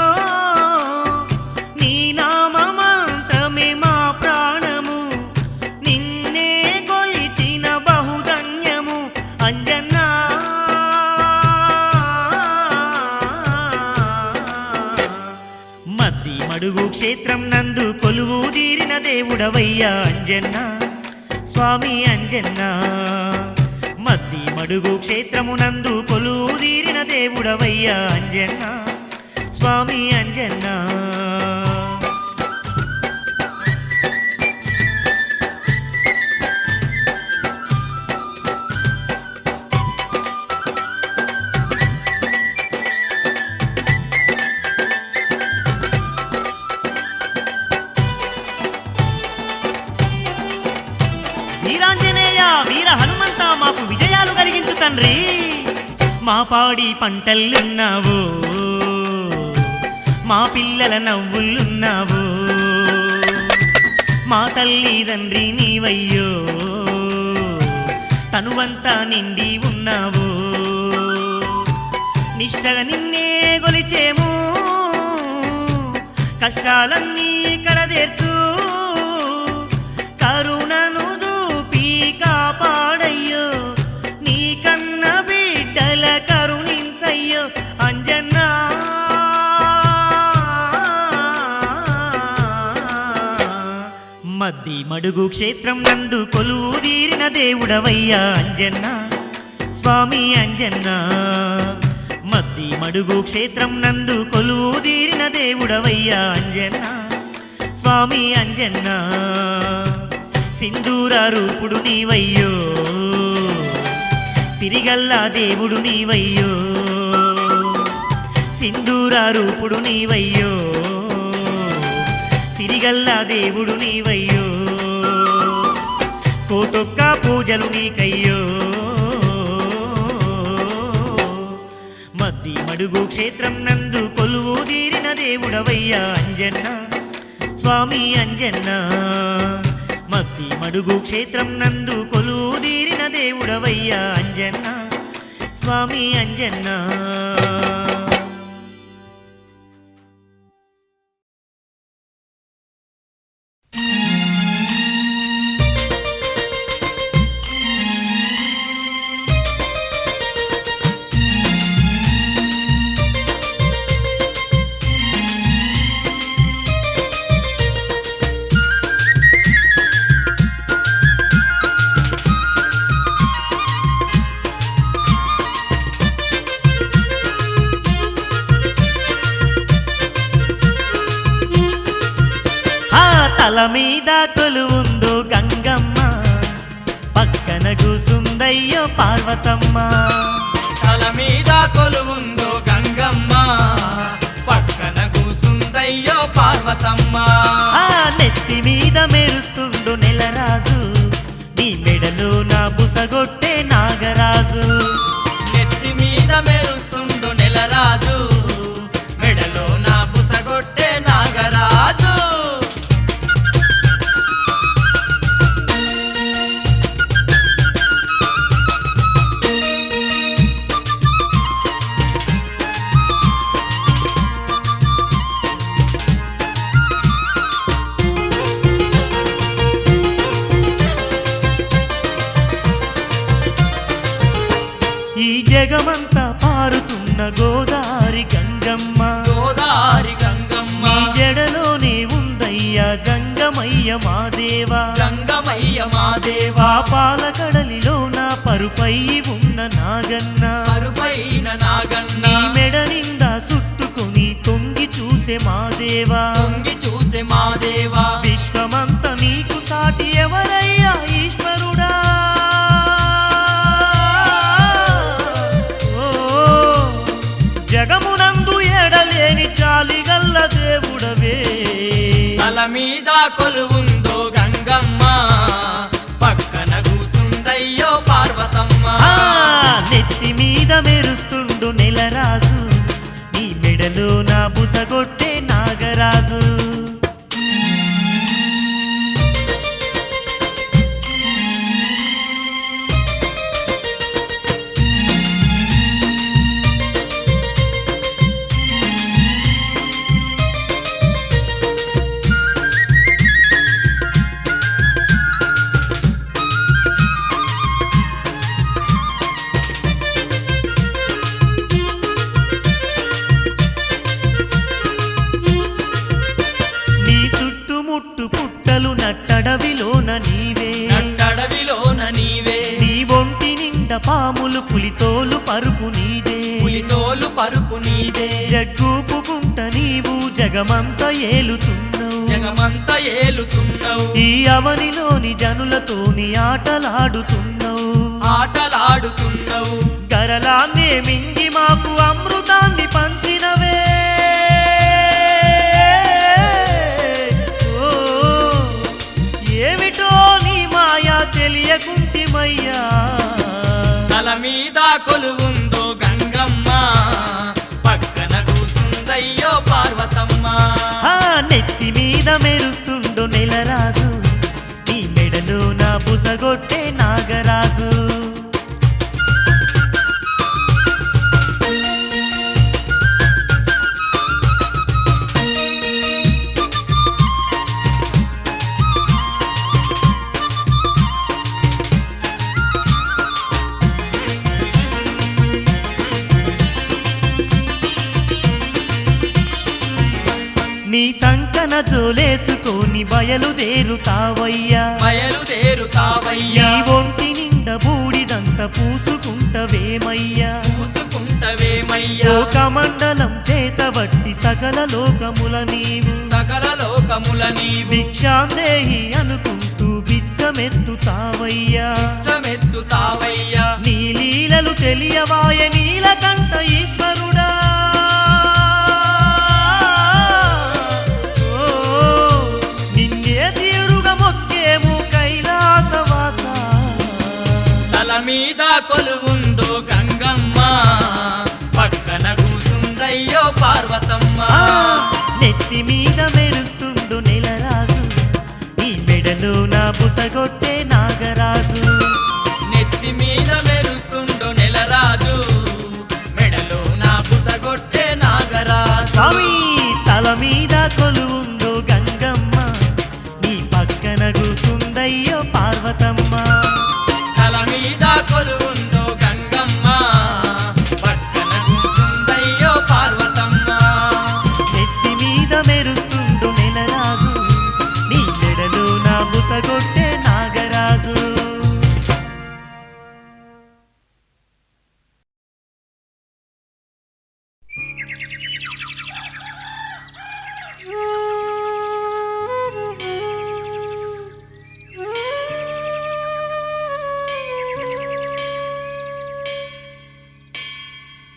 నీ నామమంతమే మా ప్రాణము నిన్నే కొలిచిన బహుధన్యము అంజన్నా మద్ది మడుగు క్షేత్రం నందు కొలువు తీరిన దేవుడవయ్యా అంజన్న స్వామి అంజన్న మద్ది మడుగు క్షేత్రమునందు కొలువు తీరిన దేవుడవయ్యా అంజన్న స్వామి అంజన్న వీరాంజనేయ వీర హనుమంత మాకు విజయాలు కలిగించు తండ్రి మా పాడి పంటల్లున్నావు మా పిల్లల నవ్వులున్నావు మా తల్లి తండ్రి నీవయ్యో తనువంతా నిండి ఉన్నావు నిష్టగా నిన్నే గొలిచేము కష్టాలన్నీ కడదేర్చు కరుణను చూపి కాపాడయ్యో నీ కన్న బిడ్డల కరుణించయ్యో అంజన్నా మద్ది మడుగు క్షేత్రం నందు కొలువు తీరిన దేవుడవయ్యా అంజన్న స్వామి అంజన్న మద్ది మడుగు క్షేత్రం నందు కొలువు తీరిన దేవుడవయ్యా అంజన్న స్వామి అంజన్న సింధూర రూపుడు నీవయ్యో సిరిగల్లా దేవుడు నీవయ్యో సింధూర రూపుడు నీవయ్యో సిరిగల్లా దేవుడు నీవయ్యో కోటొక్క పూజలు నీకయ్యో మద్ది మడుగు క్షేత్రం నందు కొలువు తీరిన దేవుడవయ్యా అంజన్న స్వామి అంజన్న మద్ది మడుగు క్షేత్రం నందు కొలువు తీరిన దేవుడవయ్యా అంజన్న స్వామి అంజన్న తల మీద కొలువుందో గంగమ్మ పక్కన కూసుందయ్యో పార్వతమ్మ తల మీద కొలువుందో గంగమ్మ పక్కన కూసుందయ్యో పార్వతమ్మ నెత్తి మీద మెరుస్తుండు నెలరాజు నీ మెడలో నా బుసగొట్టే నాగరాజు నెత్తి మీద మెరుస్తుండు నెలరాజు మెడలో నా బుసగొట్టే నాగరాజు ఈ జగమంతా పారుతున్న గోదారి గంగమ్మ గోదారి గంగమ్మ ఈ జడలోనే ఉందయ్యా జంగమయ్య మాదేవా గంగమయ్య మాదేవా పాలకడలిలో నా పరుపై ఉన్న నాగన్న పరుపైన నాగన్న నీ మెడ నిండా చుట్టుకొని తొంగి చూసే మాదేవా తొంగి చూసే మాదేవా విశ్వమంతా నీకు సాటి ఎవరయ్యా ఈశ్వరుడా జగమునందు ఎడలేని చాలిగల్ల దేవుడవే తల మీద కొలువుందో గంగమ్మ పక్కన కూసుందయ్యో నాగరాజు. నీ చుట్టుముట్టు పుట్టలు నట్టడవిలోన నీవే, నట్టడవిలోన నీవే, నీ ఒంటి నిండా పాములు పులితోలు పరుపు నీదే, పులితోలు పరుపు నీదే, జగ్గూపుకుంట నీవు జగమంత ఏలుతున్నావు, జగమంత ఏలుతున్నావు, ఈ అవనిలోని జనులతోని ఆటలాడుతున్నావు, ఆటలాడుతున్నావు, గరలాన్నే మింగి మాకు అమృతాన్ని పంచినవే. ఓ, ఏమిటో నీ మాయా తెలియకుంటిమయ్యా. తల మీద కొలువుందో గంగమ్మ, పక్కన కూసుందయ్యో పార్వతమ్మ, ఆ నెత్తి మీద మెరుస్తుండో నెలరాజు, నీ మెడలో నా బుసగొట్టే నాగరాజు. నీ సంకన జోలేసుకొని బయలుదేరుతావయ్యా, బయలుదేరుతావయ్యా, నీ ఒంటి నిండా బూడిదంత పూసుకుంటవేమయ్యా, పూసుకుంటవేమయ్యా, లోకమండలం చేతబట్టి సకల లోకముల నీవు, సకల లోకముల నీవు, భిక్షాందేహి అనుకుంటూ బిచ్చమెత్తుతావయ్యా, సమెత్తుతావయ్యా, నీ లీలలు తెలియవాయ నీలకంఠ ఈశ్వరుడా. ఓ, నిన్నే తీరుగా మొక్కేము కైలాసవాస. తల మీద కొలువుందో గంగమ్మ, పక్కన కూసుందయ్యో పార్వతమ్మ, ఆ, నెత్తి మీద మెరుస్తుండు నెలరాజు, నీ మెడలో నా బుసగొట్టే నాగరాజు. నెత్తి మీద మెరుస్తుండో నెలరాజు, మెడలో నా బుసగొట్టే నాగరాజు. స్వామి తల మీద కొలువుందో గంగమ్మ, నీ పక్కన కూసుందయ్యో పార్వతమ్మ. తల మీద కొలువుందో గంగమ్మ, పక్కన కూసుందయ్యో పార్వతమ్మ, నెత్తి మీద మెరుస్తుండు నెలరాజు, నీ మెడలో నా బుసగొట్టే నాగరాజు.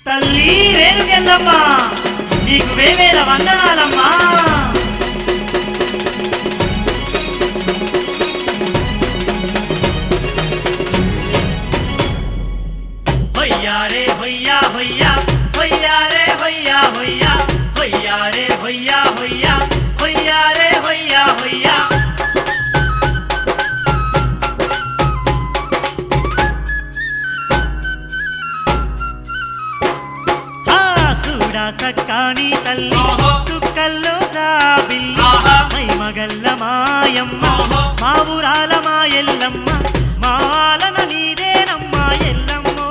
తల్లి రేణుకెళ్ళమ్మా, నీకు వేవేల వందనాలమ్మా. హొయ్యా రే హొయ్యా హొయ్యా, హొయ్యా రే హొయ్యా హొయ్యా, హొయ్యా రే హొయ్యా హొయ్యా, హొయ్యా రే హొయ్యా హొయ్యా. చూడా సక్కాని తల్లి, ఓహో. చుక్కల్లో జాబిల్లి, ఆహా. మై మగల్ల మాయమ్మ, ఓహో. మా ఊరాల మా ఎల్లమ్మ, మా ఆలన నీదేనమ్మ ఎల్లమ్మో.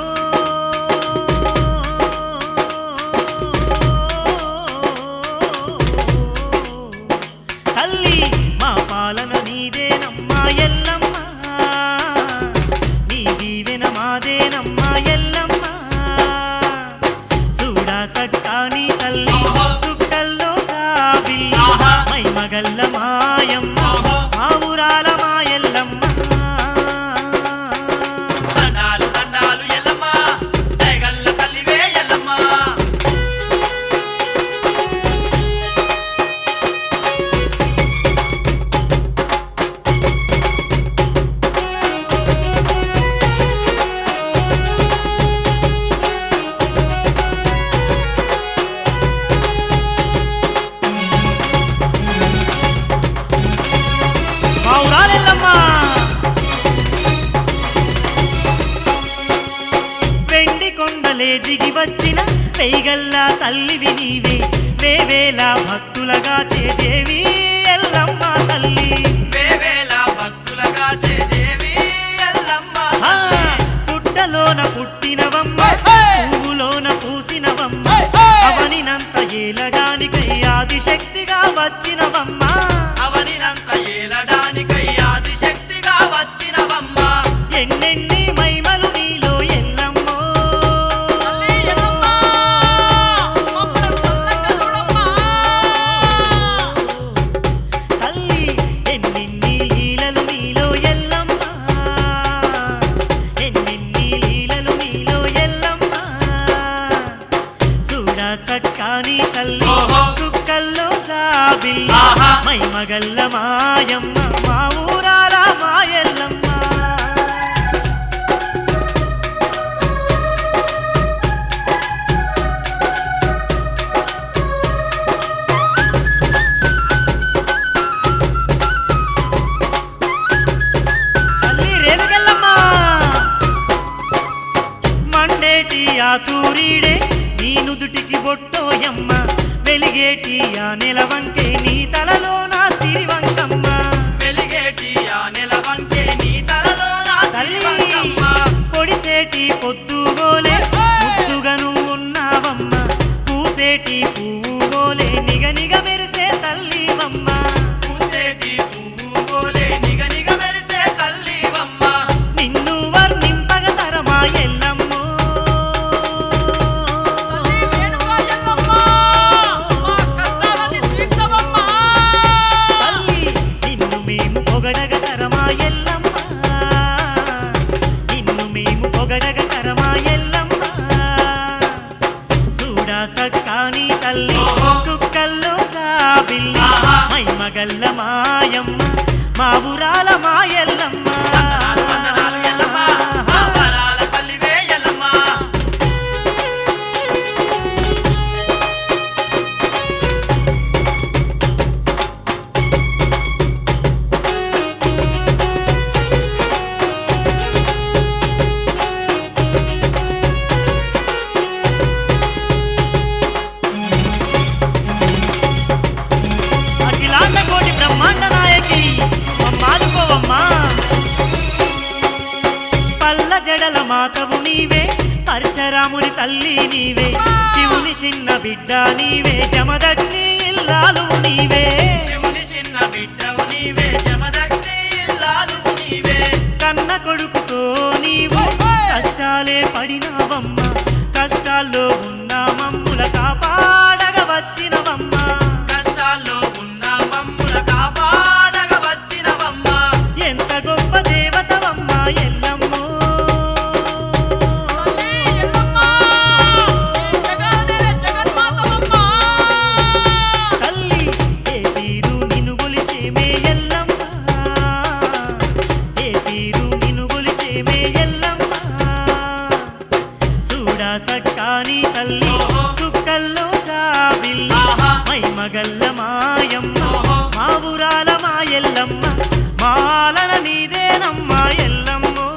తల్లి మా పాలన నీదేనమ్మ ఎల్లమ్మ, నీ దీవెన మాదేనమ్మ ఎల్లమ్మ. చూడా సక్కాని తల్లి, ఓహో. చుక్కల్లో జాబిల్లి, ఆహా. మై మగల్ల మాయమ్మ, ఓహో. మా ఊరాల మా ఎల్లమ్మ. దండాలు దండాలు ఎల్లమ్మ, దయగల్ల తల్లివే ఎల్లమ్మ. కొండలే దిగి వచ్చిన పెయిగల్లా తల్లివి నీవే వేవేల భక్తులగా చేదేవి ఎల్లమ్మ తల్లి వేవేల భక్తులగా చేదేవి ఎల్లమ్మ ఆ, తల్లి. పుట్టలోన పుట్టినవమ్మ హే! పువ్వులోన పూసినవమ్మ హే! అవనినంత ఏలడానికై ఆదిశక్తిగా వచ్చినవమ్మ అవనినంత ఏలడానికై ఆదిశక్తిగా వచ్చినవమ్మ. ఎన్నెన్ని మహిమలు నీలో ఎల్లమ్మో తల్లి ఎల్లమ్మ, మమ్మల్ని చల్లంగా చూడమ్మా. తల్లి ఎన్నెన్ని లీలలు నీలో ఎల్లమ్మ ఎన్నెన్ని లీలలు నీలో ఎల్లమ్మ చూడ సక్కాని తల్లి ఓహో! చుక్కల్లో జాబిల్లి ఆహా! మైమగల్ల మాయమ్మ మా ఊరాల మాయల్లమ్మ తల్లి రేలుగల్లమ్మ మండేటి ఆ సూర్యుడే నీ నుదుటికి బొట్టోయమ్మ వెలిగేటి ఆ నెలవంకే నీ తలలో నా సిరివంకమ్మ వెలిగేటి ఆ నెలవంకే నీ తలలో నా తల్లి సిరివంకమ్మ. పొడిసేటి పొద్దుగోలే ముద్దుగా నువ్వు ఉన్నావమ్మ పూసేటి పువ్వుగోలే నిగనిగ మెరిసే తల్లివమ్మ పూసేటి పువ్వు పోలే నిగ నిగ మెరిసే తల్లివమ్మ. నిన్ను వర్ణింపగ తరమా ఎల్లమ్మో తల్లి వేణుగా ఎల్లమ్మ, మా కష్టాలన్నీ తీర్చవమ్మా. తల్లి నిన్ను మేము పొగడగ తరమా ఎల్లమ్మ నిన్ను మేము పొగడగ తరమా ఎల్లమ్మ చూడా సక్కాని తల్లి ఓహో! చుక్కల్లో జాబిల్లి ఆహా! మైమగల్ల మాయమ్మ మా ఊరాల మాయల్లమ్మ వందనాలు వందనాలు ఎల్లమ్మ, మా వరాల తల్లివే ఎల్లమ్మ. అఖిలాండ కోటి బ్రహ్మాండ నాయకి మమ్మాదుకోవమ్మా పల్ల జడల మాతవు నీవే పరశురాముని తల్లి నీవే శివుని చిన్న బిడ్డ నీవే జమదగ్ని ఇల్లాలు నీవే శివుని చిన్న బిడ్డవు నీవే, జమదగ్ని ఇల్లాలు నీవే. కన్న కొడుకుతో నీవు కష్టాలే పడినవమ్మ కష్టాల్లో ఉన్న మమ్ముల కాపాడగ వచ్చినవమ్మ కష్టాల్లో ఉన్న మమ్ముల కాపాడగ వచ్చినవమ్మ. ఎంత గొప్ప దేవతవమ్మ ఎల్లమ్మో తల్లి ఎల్లమ్మ, ఈ జగన్నేలే జగన్మాతవమ్మ. తల్లి ఏ తీరు నిన్ను గొలిచేమే ఎల్లమ్మ ఏ తీరు నిన్ను గొలిచేమే ఎల్లమ్మ చూడా సక్కాని తల్లి ఓహో! చుక్కల్లో జాబిల్లి ఆహా! మైమగల్ల మాయమ్మ ఓహో! మా ఊరాల మాయల్లమ్మ మాలన నీదేనమ్మ ఎల్లమ్మో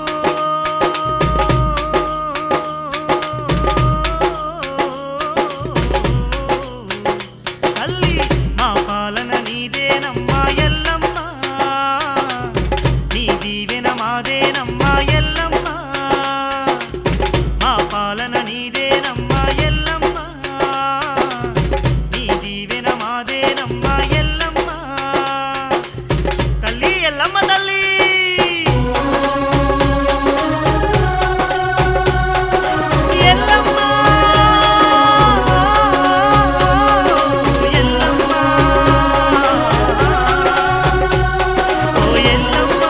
తల్లి మా పాలన నీదేనమ్మ ఎల్లమ్మ నీ దీవెన మాదేనమ్మ ఎల్లమ్మ మా పాలన నీదేనమ్మ ఎల్లమ్మ నీ దీవెన మాదేనమ్మ ఎల్లమ్మ తల్లి ఎల్లమ్మ తల్లి ఎల్లమ్మ ఎల్లమ్మ ఓ ఎల్లమ్మ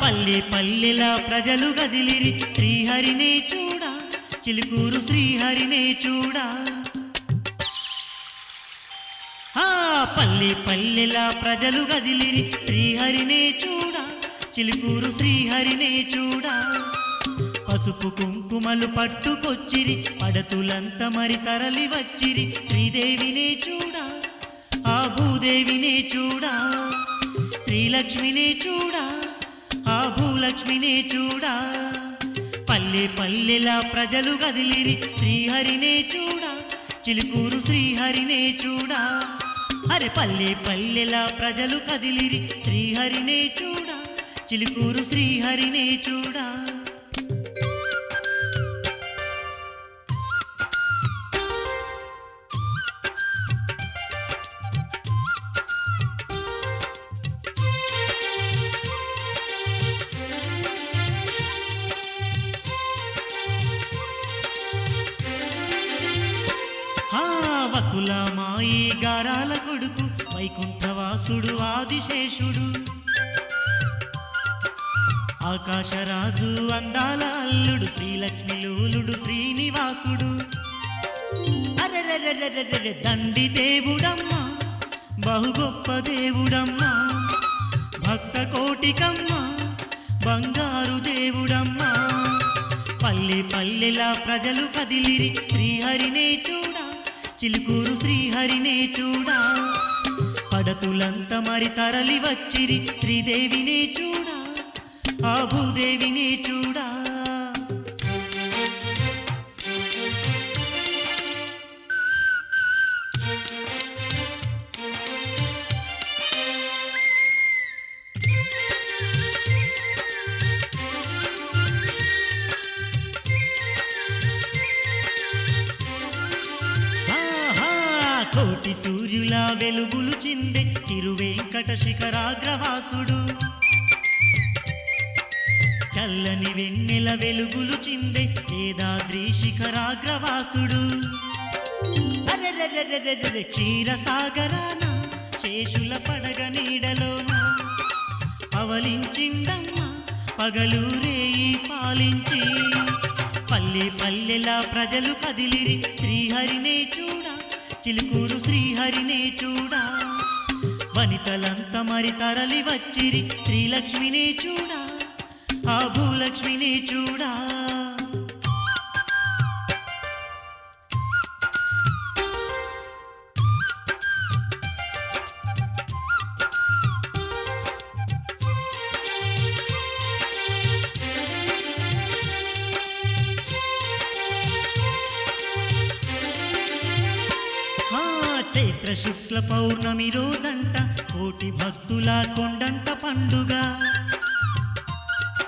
పల్లె పల్లెల ప్రజలు గదిలిరి శ్రీహరినే చూడ చిలుకూరు శ్రీహరినే చూడా పల్లె పల్లెలా ప్రజలు గదిలిరి శ్రీహరినే చూడా చిలుకూరు శ్రీహరినే చూడా పసుపు కుంకుమలు పట్టుకొచ్చిరి పడతులంత మరి తరలి వచ్చిరి శ్రీదేవినే చూడా ఆ భూదేవినే చూడా శ్రీలక్ష్మినే చూడా ఆ భూలక్ష్మినే చూడా పల్లె పల్లెలా ప్రజలు గదిలిరి శ్రీహరినే చూడా చిలుకూరు శ్రీహరినే చూడా అరే పల్లె పల్లెలా ప్రజలు కదిలిరి శ్రీహరినే చూడా చిలుకూరు శ్రీహరినే చూడా వకుల మాయి గారాల కొడుకు వైకుంఠవాసుడు ఆదిశేషుడు ఆకాశరాజు అందాల అల్లుడు శ్రీలక్ష్మి లోలుడు శ్రీనివాసుడు అరెరెరెరెరెరె దండి దేవుడమ్మా బహు గొప్ప దేవుడమ్మా భక్త కోటికమ్మా బంగారు దేవుడమ్మా పల్లె పల్లెలా ప్రజలు కదిలిరి శ్రీహరినే చూడా చిలుకూరు శ్రీహరినే చూడా పడతులంత మరి తరలి వచ్చిరి శ్రీదేవినే చూడా ఆ భూదేవినే చూడా కోటి సూర్యుల వెలుగులు చిందే తిరువేంకట శిఖరాగ్రవాసుడు చల్లని వెన్నెల వెలుగులు చిందే వేదాద్రి శిఖరాగ్రవాసుడు అరెరెరెరెరెరె క్షీరసాగరాన శేషుల పడగ నీడలోన పవలించిందమ్మ పగలు రేయి పాలించి పల్లె పల్లెలా ప్రజలు కదిలిరి శ్రీహరినే చూడా చిలుకూరు శ్రీహరినే చూడా వనితలంత మరి తరలి వచ్చిరి శ్రీలక్ష్మినే చూడా ఆ భూలక్ష్మినే చూడా చైత్ర శుక్ల పౌర్ణమి రోజంట కోటి భక్తుల కొండంత పండుగ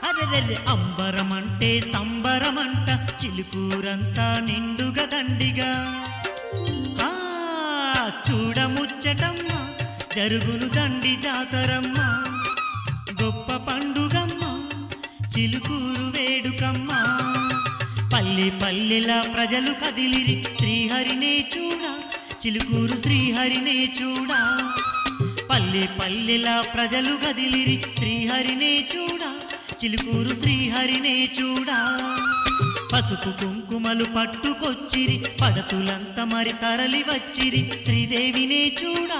అరెరెరె అంబరమంటే సంబరమంట చిలుకూరంతా నిండుగా దండిగా చూడముచ్చటమ్మ జరుగును దండి జాతరమ్మ గొప్ప పండుగమ్మ చిలుకూరు వేడుకమ్మ పల్లె పల్లెలా ప్రజలు కదిలిరి శ్రీహరినే చూడా చిలుకూరు శ్రీహరినే చూడా పల్లె పల్లెలా ప్రజలు గదిలిరి శ్రీహరినే చూడా చిలుకూరు శ్రీహరినే చూడా పసుపు కుంకుమలు పట్టుకొచ్చిరి పడతులంత మరి తరలి వచ్చిరి శ్రీదేవినే చూడా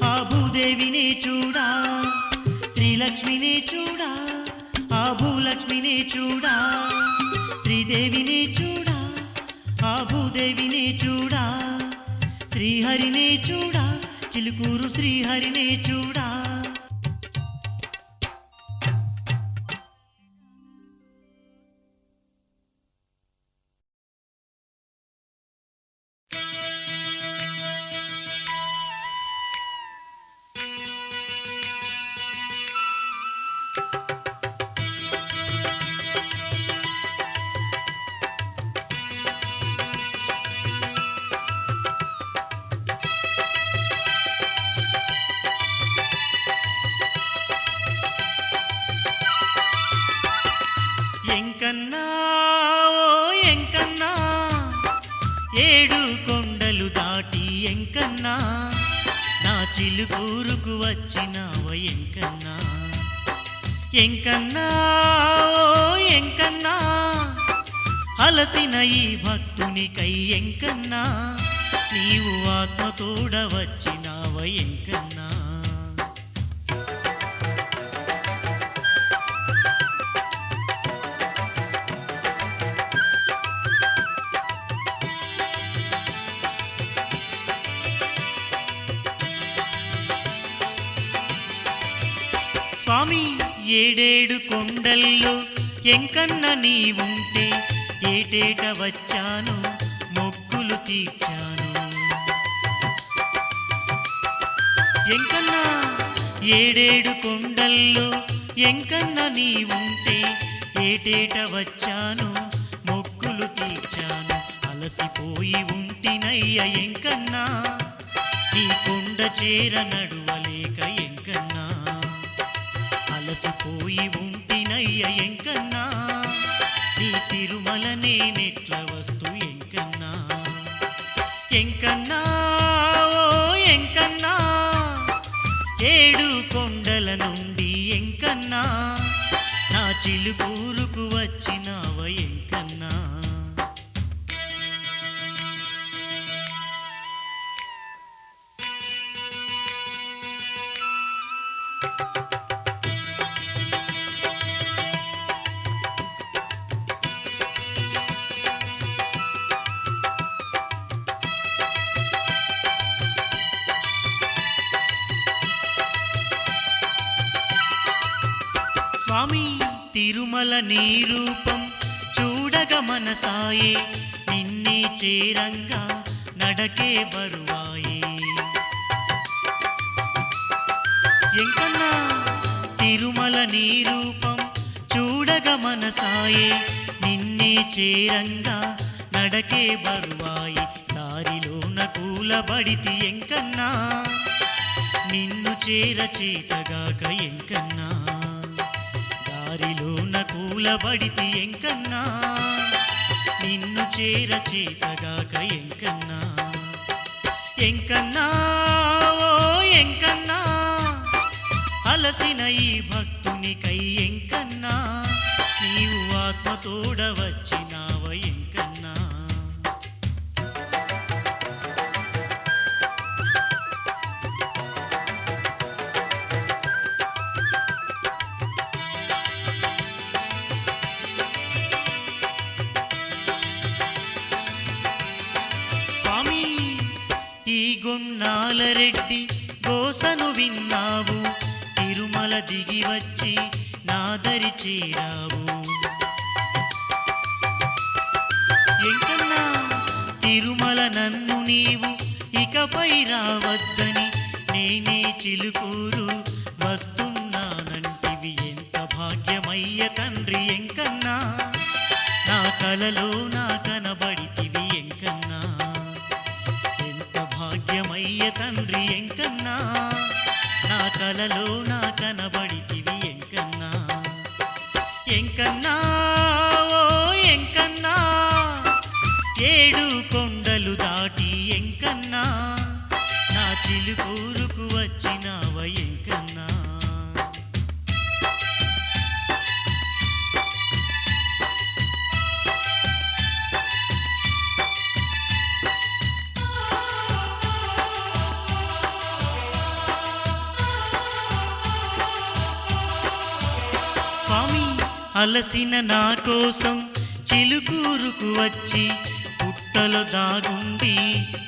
ఆ భూదేవినే చూడా శ్రీలక్ష్మినే చూడా ఆ భూలక్ష్మినే చూడా శ్రీదేవినే చూడా ఆ భూదేవినే చూడా శ్రీహరినే చూడా చిలుకూరు శ్రీహరినే చూడా ఎంకన్నా ఓ ఎంకన్నా ఏడు కొండలు దాటి ఎంకన్నా నా చిలుకూరుకు వచ్చినావ ఎంకన్నా ఎంకన్నా ఓ ఎంకన్నా అలసిన ఈ భక్తునికై ఎంకన్నా నీవు ఆత్మతోడ వచ్చినావ ఎంకన్నా. స్వామి ఏడేడు కొండల్లో ఎంకన్న నీవుంటే ఏటేట వచ్చాను మొక్కులు తీర్చాను. ఎంకన్నా ఏడేడు కొండల్లో ఎంకన్న నీవుంటే ఏటేట వచ్చాను మొక్కులు తీర్చాను. అలసిపోయి ఉంటినయ్య ఎంకన్నా నీ కొండ చేర నడువలేక ఎంకన్నా. అలసిపోయి ఉంటినయ్య ఎంకన్నా నీ తిరుమల నేనెట్ల వస్తు ఎంకన్నా. ఎంకన్నా ఓ ఎంకన్నా ఏడు కొండల నుండి ఎంకన్నా నా చిలుకూరుకు వచ్చినావ ఎంకన్నా. స్వామి తిరుమల నీ రూపం చూడగ మనసాయే నిన్నే చేరంగా నడకే బరువాయే. ఎంకన్నా తిరుమల నీ రూపం చూడగ మనసాయే నిన్నే చేరంగా నడకే బరువాయే. దారిలోన కూలబడితి ఎంకన్నా నిన్ను చేర చేతగాక ఎంకన్నా. దారిలోన కూలబడితి ఎంకన్నా నిన్ను చేర చేతగాక ఎంకన్నా. ఎంకన్నా ఓ ఎంకన్నా అలసిన ఈ భక్తునికై ఎంకన్నా నీవు ఆత్మతోడ వచ్చినావ ఎంకన్నా. ఈ గొన్నాల రెడ్డి గోసను విన్నావు తిరుమల దిగి వచ్చి నాదరి చేరావు. ఎంకన్నా తిరుమల నన్ను నీవు ఇకపై రావద్దని నేనే చిలుకూరు వస్తున్నానంటివి ఎంత భాగ్యమయ్య తండ్రి ఎంకన్నా. నా కలలో నా కనబడితివి ఎంకన్నా. భాగ్యమయ్య తండ్రి ఎంకన్నా నా కలలో నా కనబడితివి ఎంకన్నా. ఎంకన్నా ఓ ఎంకన్నా ఏడు కొండలు దాటి ఎంకన్నా నా చిలుకూరుకు వచ్చినావ ఎంకన్నా. స్వామి అలసిన నా కోసం చిలుకూరుకు వచ్చి పుట్టలో దాగుండి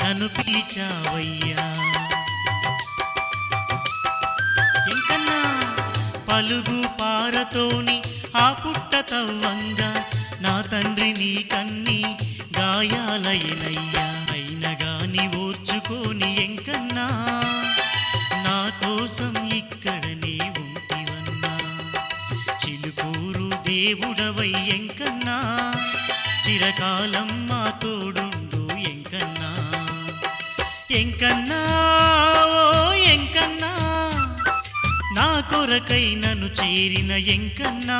నన్ను పిలిచావయ్యా. ఎంకన్నా పలుగు పారతోని ఆ పుట్ట తవ్వంగా నా తండ్రి నీ కన్ని గాయాలయ్యనయ్యా. అయినగాని ఓర్చుకోని ఎంకన్నా నా కోసం ఇక్కడనే ఉంటివన్నా. చిలుకూరు దేవుడవై ఎంకన్నా చిరకాలం మా తోడుండు ఎంకన్నా. ఎంకన్నా ఓ ఎంకన్నా నా కొరకై నన్ను చేరిన ఎంకన్నా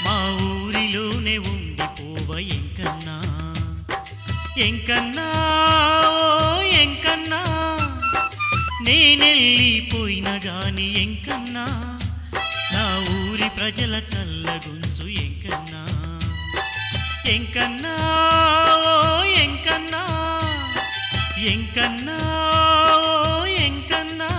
మా ఊరిలోనే ఉండిపోవ ఎంకన్నా. ఎంకన్నా ఓ ఎంకన్నా నేనెళ్ళిపోయిన గాని ఎంకన్నా నా ఊరి ప్రజల చల్లగుంచు ఎంకన్నా. ఎంకన్నా ఓ ఎంకన్నా ఎంకన్నా ఓ ఎంకన్నా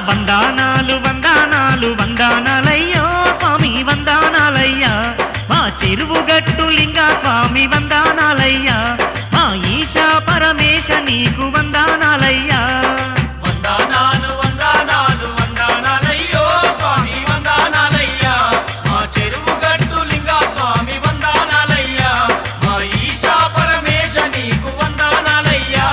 వందానాలు వందానాలు వందానాలయ్యో స్వామి వందానాలయ్యా మా చెరువు గట్టు లింగా స్వామి వందానాలయ్యా మా ఈశా పరమేశ నీకు వందానాలయ్యా వందనాలు వందనాలు వందనాలయ్యో స్వామి వందనాలయ్యా మా చెరువు గట్టు లింగా స్వామి వందనాలయ్యా మా ఈశా పరమేశ నీకు వందనాలయ్యా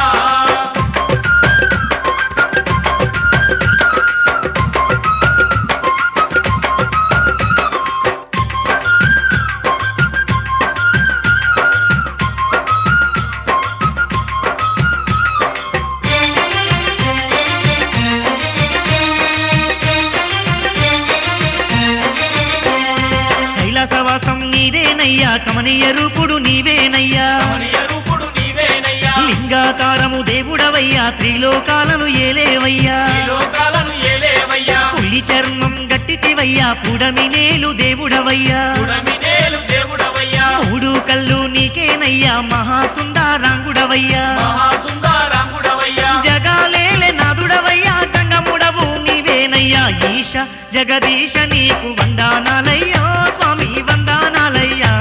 కైలాసవాసం నీదేనయ్యా కమనీయ రూపుడు నీవేనయ్యా కమనీయ రూపుడు నీవేనయ్యా లింగాకారము దేవుడవయ్యా త్రిలోకాలను ఏలేవయ్యా ఈ లోకాలను ఏలేవయ్యా పులి చర్మం గట్టితివయ్యా పుడమినేలు దేవుడవయ్యా పుడమినేలు దేవుడవయ్యా మూడు కళ్ళు నీకేనయ్యా మహాసుందరాంగుడవయ్యా మహాసుందరాంగుడవయ్యా జగాలేలే నాదుడవయ్యా గంగముడవు నీవేనయ్యా ఈశ జగదీశ నీకు వందానాలయ్యో స్వామి వందానాలయ్యా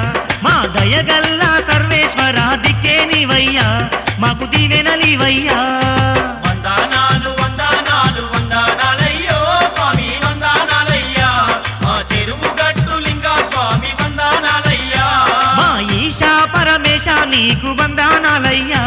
మా దయగల్లా సర్వేశ్వర దిక్కే నీవయ్యా మాకు దీవెనలివయ్యా వందనాలు వందనాలు వందనాలయ్యో స్వామి వందనాలయ్యా మా చెరువు గట్టు లింగా స్వామి వందనాలయ్యా మా ఈశా పరమేశ నీకు వందానాలయ్యా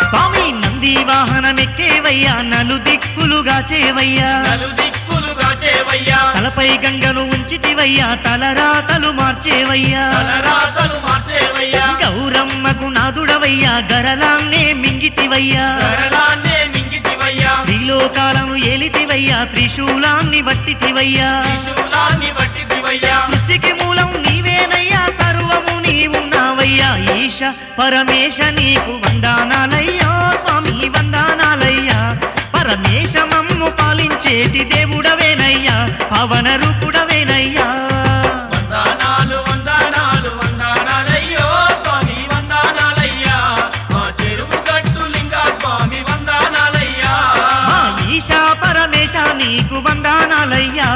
స్వామి నంది వాహనమెక్కేవయ్యా నలు దిక్కులుగా చేవయ్యా నలుదిక్కులుగా చేవయ్యా తలపై గంగను ఉంచితివయ్యా తలరాతలు మార్చేవయ్యా తలరాతలు మార్చేవయ్యా గౌరమ్మకు నాదుడవయ్యా గరలాన్నే మింగితివయ్యా గరళాన్నే మింగితివయ్యా త్రిలోకాలను ఏలితివయ్యా త్రిశూలాన్ని వట్టితివయ్యా త్రిశూలాన్ని పట్టితివయ్యా సృష్టికి మూలం నీవేనయ్యా సర్వము నీవున్నావయ్యా ఈశ పరమేశ నీకు వందానాలయ్యా స్వామి వందానాలయ్యా పరమేశ మమ్ము పాలించేటి దేవుడవేనయ్యా పవన రూపుడవేనయ్యా వందనాలు వందనాలు వందనాలయ్యో స్వామి వందనాలయ్యా మా చెరువు గట్టు లింగా స్వామి వందనాలయ్యా మా ఈశా పరమేశ నీకు వందానాలయ్యా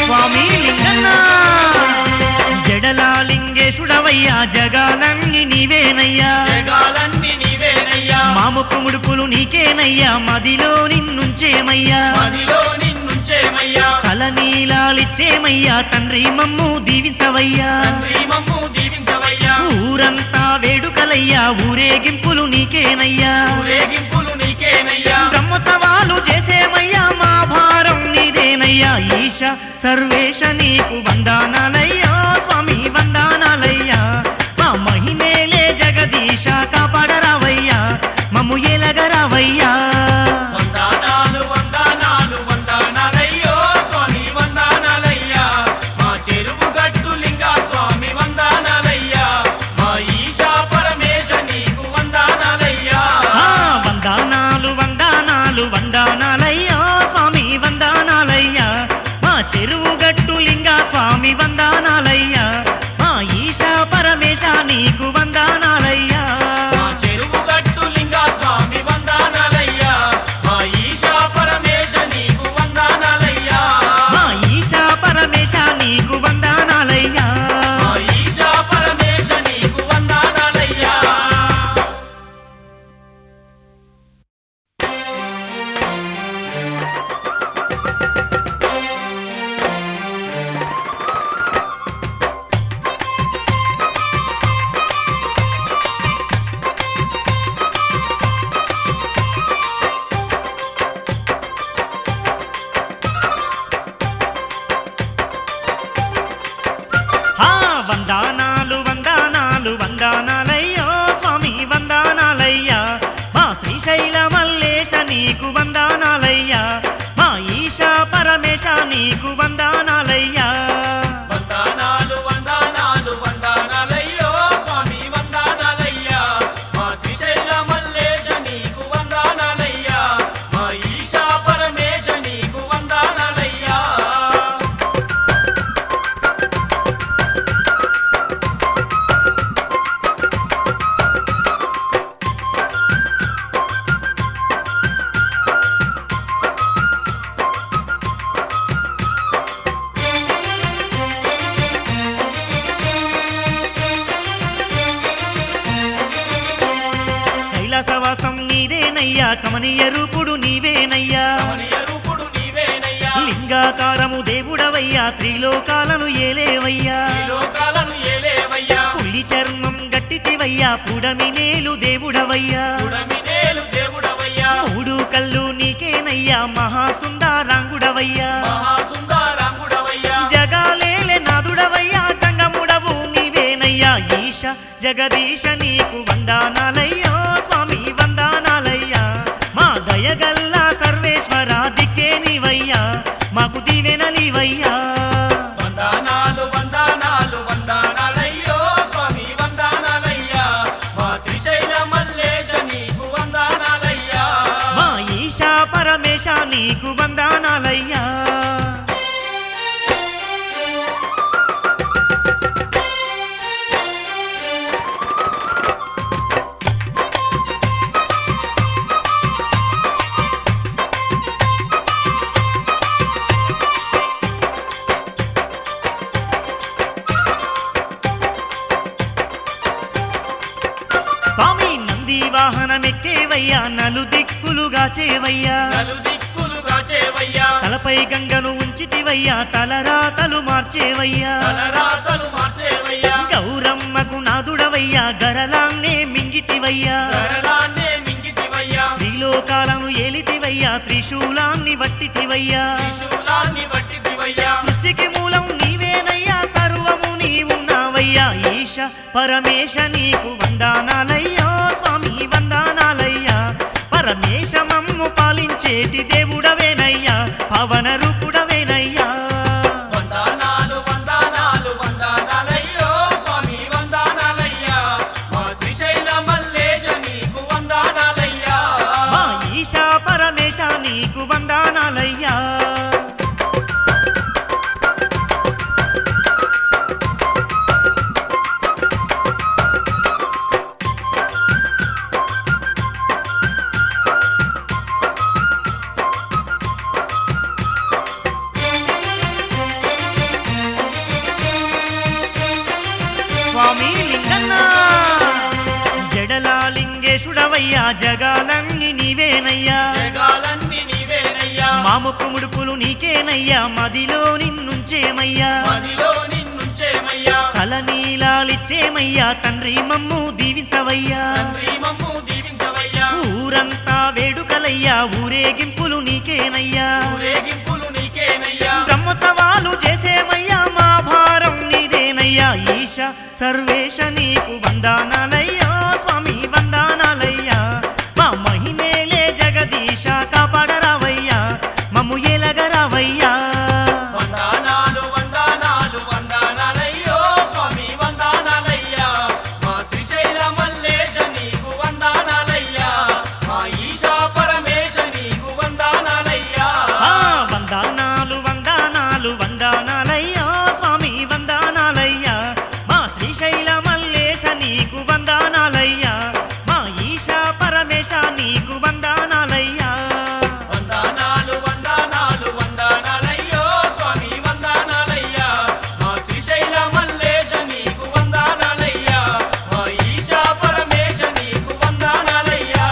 స్వామి లింగన్న జడలా లింగేశుడవయ్యా జగాలన్నీ నీవేనయ్యా జగాలన్నీ నీవేనయ్యా మాముకు ముడుపులు నీకేనయ్యా మదిలో నిన్నుంచేమయ్యా మదిలో నిన్నుంచేమయ్యా తలనీలాలిచ్చేమయ్యా తండ్రి మమ్ము దీవించవయ్యా తండ్రి మమ్ము దీవించవయ్యా ఊరంతా వేడుకలయ్యా ఊరేగింపులు నీకేనయ్యా ఊరేగింపులు నీకేనయ్యా బ్రహ్మోత్సవాలు చేసేమయ్యా మా భారం నీదేనయ్యా ఈశ సర్వేశ నీకు వందానాలయ్యా స్వామి వందానాలయ్యా మా మహిమేలే జగదీశ కాపాడరావయ్యా మమ్ము ఎలగరావయ్యా వందనాలు వందనాలు వందనాలయ్యో స్వామి వందనాలయ్యా మా చెరువు గట్టు లింగా స్వామి వందనాలయ్యా మా ఈశా పరమేశ నీకు వందనాలయ్యా వందానాలు వందానాలు వందానాలయ్యా స్వామి వందానాలయ్యా మా చెరువు గట్టు లింగా స్వామి వందానాలయ్యా మా ఈశా పరమేశ నీకు వందానాలయ్యా మా చెరువు గట్టు లింగా స్వామి వందనాలయ్యా మా నీకు వందనాలయ్యా మా ఈశా పరమేశ నీకు వందనాలయ్యా వందనాలు వందనాలు వందనాలయ్యో స్వామి వందనాలయ్యా మా శ్రీశైల మల్లేశ నీకు వందనాలయ్యా మా ఈశా పరమేశ నీకు వందనాలయ్యా కైలాసవాసం నీదేనయ్యా కమనీయ రూపుడు నీవేనయ్యా కమనీయ రూపుడు నీవేనయ్యా లింగాకారము దేవుడవయ్యా త్రిలోకాలను ఏలేవయ్యా ఈ లోకాలను ఏలేవయ్యా పులి చర్మం గట్టితివయ్యా పుడమి నేలు దేవుడవయ్యా పుడమినేలు దేవుడవయ్యా మూడు కళ్ళు నీకేనయ్యా మహాసుందరాంగుడవయ్యా మహాసుందరాంగుడవయ్యా జగాలేలే నాదుడవయ్యా జంగముడవు నీవేనయ్యా ఈశ జగదీశ నీకు వందనాలయ్యో స్వామి వందనాలయ్యా మా దయగల్లా సర్వేశ్వర దిక్కే నీవయ్యా మాకు దీవెనలివయ్యా వందనాలు వందనాలు వందనాలయ్యో స్వామి వందనాలయ్యా మా శ్రీశైల మల్లేశ నీకు వందనాలయ్యా మా ఈశా పరమేశ నీకు వందనాలయ్యా స్వామి నంది వాహనమెక్కేవయ్యా నలు దిక్కులుగా చేవయ్యా నలుదిక్కులుగా చేవయ్యా తలపై గంగను ఉంచితివయ్యా తలరాతలు మార్చేవయ్యా తలరాతలు మార్చేవయ్యా గౌరమ్మకు నాదుడవయ్యా గరలాన్నే మింగితివయ్యా గరళాన్నే మింగితివయ్యా త్రిలోకాలను ఏలితివయ్యా త్రిశూలాన్ని వట్టితివయ్యా త్రిశూలాన్ని పట్టితివయ్యా సృష్టికి మూలం నీవేనయ్యా సర్వము నీవున్నావయ్యా ఈశ పరమేశ నీకు వందనాలయ్యో స్వామి వందనాలయ్యా పరమేశ మమ్ము పాలించేటి దేవుడవేనయ్యా పవన రూపుడవేనయ్యా వందనాలు వందనాలు వందనాలయ్యో స్వామి వందనాలయ్యా మా శ్రీశైల మల్లేశ నీకు వందనాలయ్యా మా ఈశా పరమేశ నీకు వందనాలయ్యా స్వామి లింగన్న జడలా లింగేశుడవయ్యా జగాలన్నీ నీవేనయ్యా జగాలన్నీ నీవేనయ్యా మాముకు ముడుపులు నీకేనయ్యా మదిలో నిన్నుంచేమయ్యా మదిలో నిన్నుంచేమయ్యా తల నీలాలిచ్చేమయ్యా తండ్రి మమ్ము దీవించవయ్యా తండ్రి మమ్ము దీవించవయ్యా ఊరంతా వేడుకలయ్యా ఊరేగింపులు నీకేనయ్యా ఊరేగింపులు నీకేనయ్యా బ్రహ్మోత్సవాలు చేసేమయ్యా మా భారం నీదేనయ్యా ఈశ సర్వేశ నీకు వందనాలయ్యా స్వామి వందనాలయ్యా మా మహిమేలే జగదీశ కాపాడరావయ్యా మమ్ము ఎలగరావయ్యా వందనాలు వందనాలు వందనాలయ్యో స్వామి వందనాలయ్యా మా శ్రీశైల మల్లేశ నీకు వందనాలయ్యా మా ఈశా పరమేశ నీకు వందనాలయ్యా ఆ వందనాలు వందనాలు వందనాలయ్యా స్వామి వందనాలయ్యా మా శ్రీశైల మల్లేశ నీకు వందనాలయ్యా మా ఈశా పరమేశ నీకు వందనాలయ్యా వందనాలు వందనాలు వందనాలయ్యో స్వామి వందనాలయ్యా మా శ్రీశైల మల్లేశ నీకు వందనాలయ్యా మా ఈశా పరమేశ నీకు వందనాలయ్యా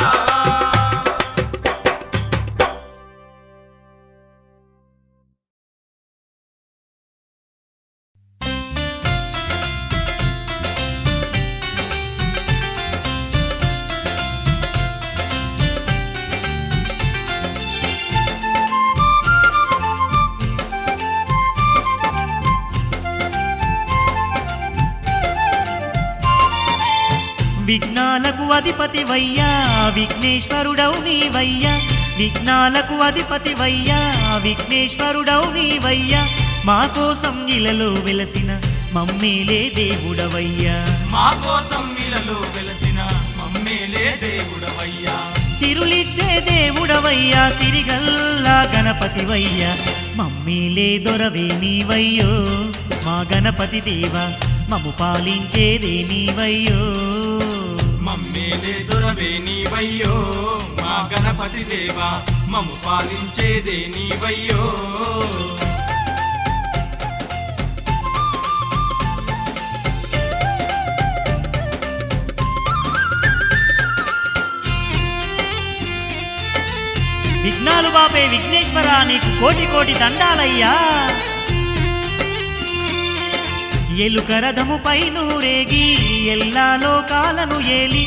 విఘ్నాలకు అధిపతివయ్యా విఘ్నేశ్వరుడవు నీవయ్యా విఘ్నాలకు అధిపతివయ్యా విఘ్నేశ్వరుడవు నీవయ్యా మా కోసం ఇలలో వెలసిన మమ్మేలే దేవుడవయ్యా మా కోసం ఇలలో వెలసిన మమ్మేలే దేవుడవయ్యా సిరులిచ్చే దేవుడవయ్యా సిరిగల్లా గణపతివయ్యా మమ్మేలే దొరవే నీవయ్యో మా గణపతి దేవా మము పాలించేదే నీవయ్యో మమ్మేలే దొరవే నీవయ్యో మా గణపతి దేవా మము పాలించేదే నీవయ్యో విఘ్నాలు బాపే విఘ్నేశ్వర నీకు కోటి కోటి దండాలయ్యా ఎలుక రథముపై నూరేగి ఎల్లా లోకాలను ఏలి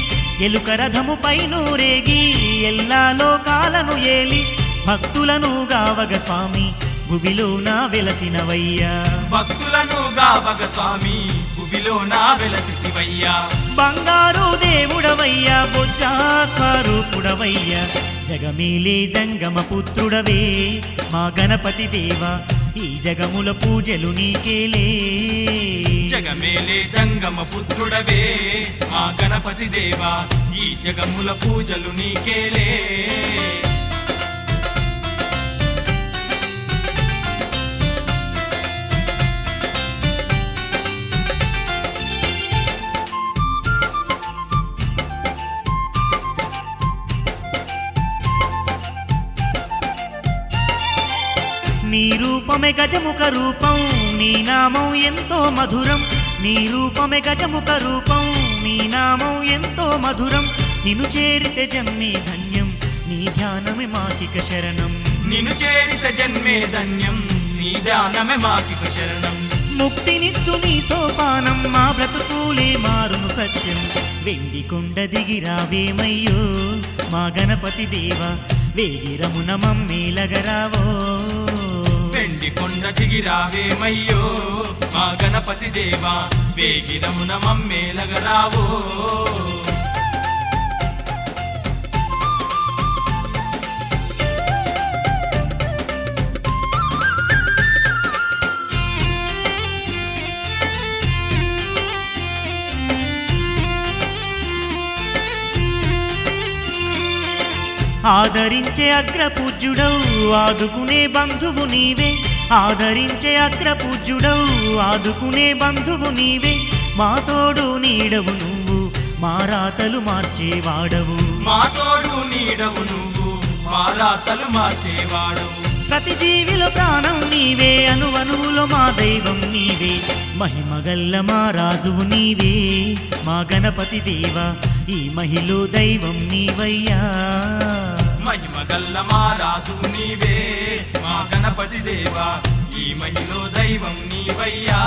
ఎలుక రథముపై నూరేగి ఎల్లా లోకాలను ఏలి భక్తులను గావగ స్వామి భువిలోన వెలసినవయ్యా భక్తులను గావగ స్వామి భువిలోన వెలసితివయ్యా బంగారు దేవుడవయ్యా బొజ్జాకారూపుడవయ్యా జగమేలే జంగమ పుత్రుడవే మా గణపతి దేవా ఈ జగముల పూజలు నీకేలే జగమేలే జంగమ పుత్రుడవే మా గణపతి దేవా ఈ జగముల పూజలు నీకేలే నీ రూపమే గజముఖ రూపం నీ నామం ఎంతో మధురం నీ రూపమే గజముఖ రూపం నీ నామం ఎంతో మధురం నిన్ను చేరితే జన్మే ధన్యం నీ ధ్యానమే మాకిక శరణం నిన్ను చేరిత జన్మే ధన్యం నీ ధ్యానమే మాకిక శరణం ముక్తినిచ్చు నీ సోపానం మా బ్రతుకులే మారును సత్యం వెండి కొండ దిగిరావేమయ్యో మా గణపతి దేవా వేగిరమున మమ్మేలగరావో వెండి కొండ దిగిరావేమయ్యో మా గణపతి దేవా వేగిరమున మమ్మేలగరావో ఆదరించే అగ్రపూజ్యుడవు ఆదుకునే బంధువు నీవే ఆదరించే అగ్రపూజ్యుడవు ఆదుకునే బంధువు నీవే మా తోడు నీడవు నువ్వు మా రాతలు మార్చేవాడవు మా తోడు నీడవు నువ్వు మా రాతలు మార్చేవాడవు ప్రతి జీవిలో ప్రాణం నీవే అణువణువులో మా దైవం నీవే మహిమగల్ల మా రాజువు నీవే మా గణపతి దేవా ఈ మహిలో దైవం నీవయ్యా మహిమగల్ల మా రాజు నీవే మా గణపతి దేవా ఈ మహిలో దైవం నీవయ్యా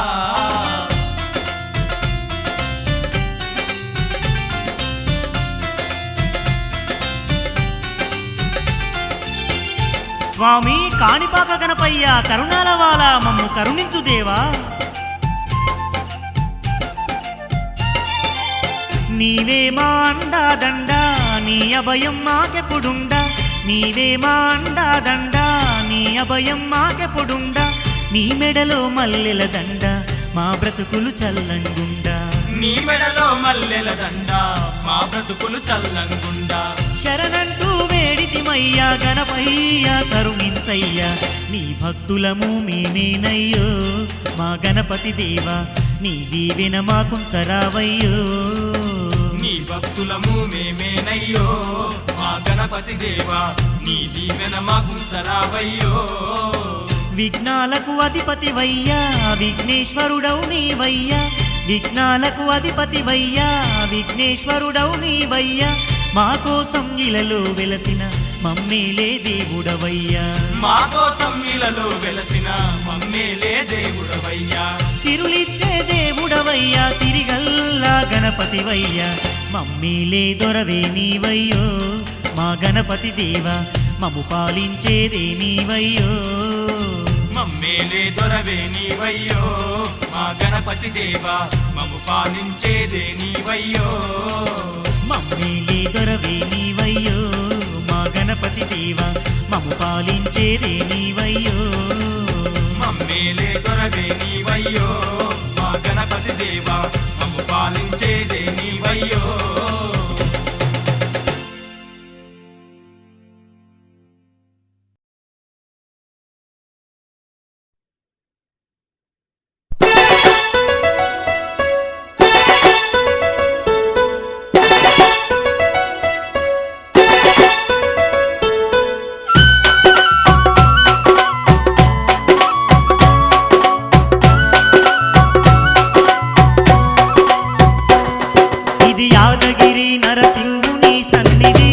స్వామి కాణిపాక గణపయ్య కరుణాల వాల మమ్ము కరుణించు దేవా నీవే మా అండా దండా నీ అభయం మాకెప్పుడుండా నీవే మా అండా దండా నీ అభయం మాకెప్పుడుండా నీ మెడలో మల్లెల దండ మా బ్రతుకులు చల్లంగుండా నీ మెడలో మల్లెల దండ మా బ్రతుకులు చల్లంగుండా శరణంటూ వేడితిమయ్యా గణపయ్యా కరుణించయ్యా నీ భక్తులము మేమేనయ్యో మా గణపతి దేవా నీ దీవెన మాకుంచరావయ్యో నీ భక్తులము మేమేనయ్యో మా గణపతి దేవా నీ దీవెన మాకుంచరావయ్యో విఘ్నాలకు అధిపతివయ్యా విఘ్నేశ్వరుడవు నీవయ్యా విఘ్నాలకు అధిపతివయ్యా విఘ్నేశ్వరుడవు నీవయ్యా మా కోసం ఇలలో వెలసిన మమ్మేలే దేవుడవయ్యా మా కోసం ఇలలో వెలసిన మమ్మేలే దేవుడవయ్యా సిరులిచ్చే దేవుడవయ్యా సిరిగల్లా గణపతివయ్యా మమ్మేలే దొరవే నీవయ్యో మా గణపతి దేవా మము పాలించేదే నీవయ్యో మమ్మేలే దొరవే నీవయ్యో మా గణపతి దేవా మము పాలించేదే నీవయ్యో మమ్మేలే దొరవే నీవయ్యో మా గణపతి దేవా దేవా మము పాలించేదే నీవయ్యో మమ్మేలే దొరవే నీవయ్యో మా గణపతి దేవా మమ్ము పాలించేదే నీవయ్యో ఇది యాదగిరి నరసింహుని సన్నిధి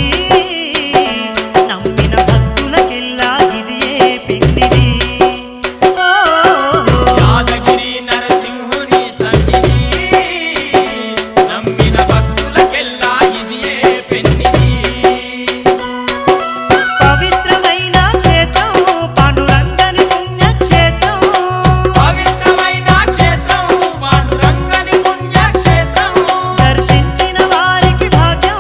నమ్మిన భక్తులకెల్లా ఇదియే పెన్నిది ఓ యాదగిరి నరసింహుని సన్నిధి నమ్మిన భక్తులకెల్లా ఇదియే పెన్నిది పవిత్రమైన క్షేత్రం పాండురంగని పుణ్యక్షేత్రం పవిత్రమైన క్షేత్రం పాండురంగని పుణ్యక్షేత్రం దర్శించిన వారికి భాగ్యం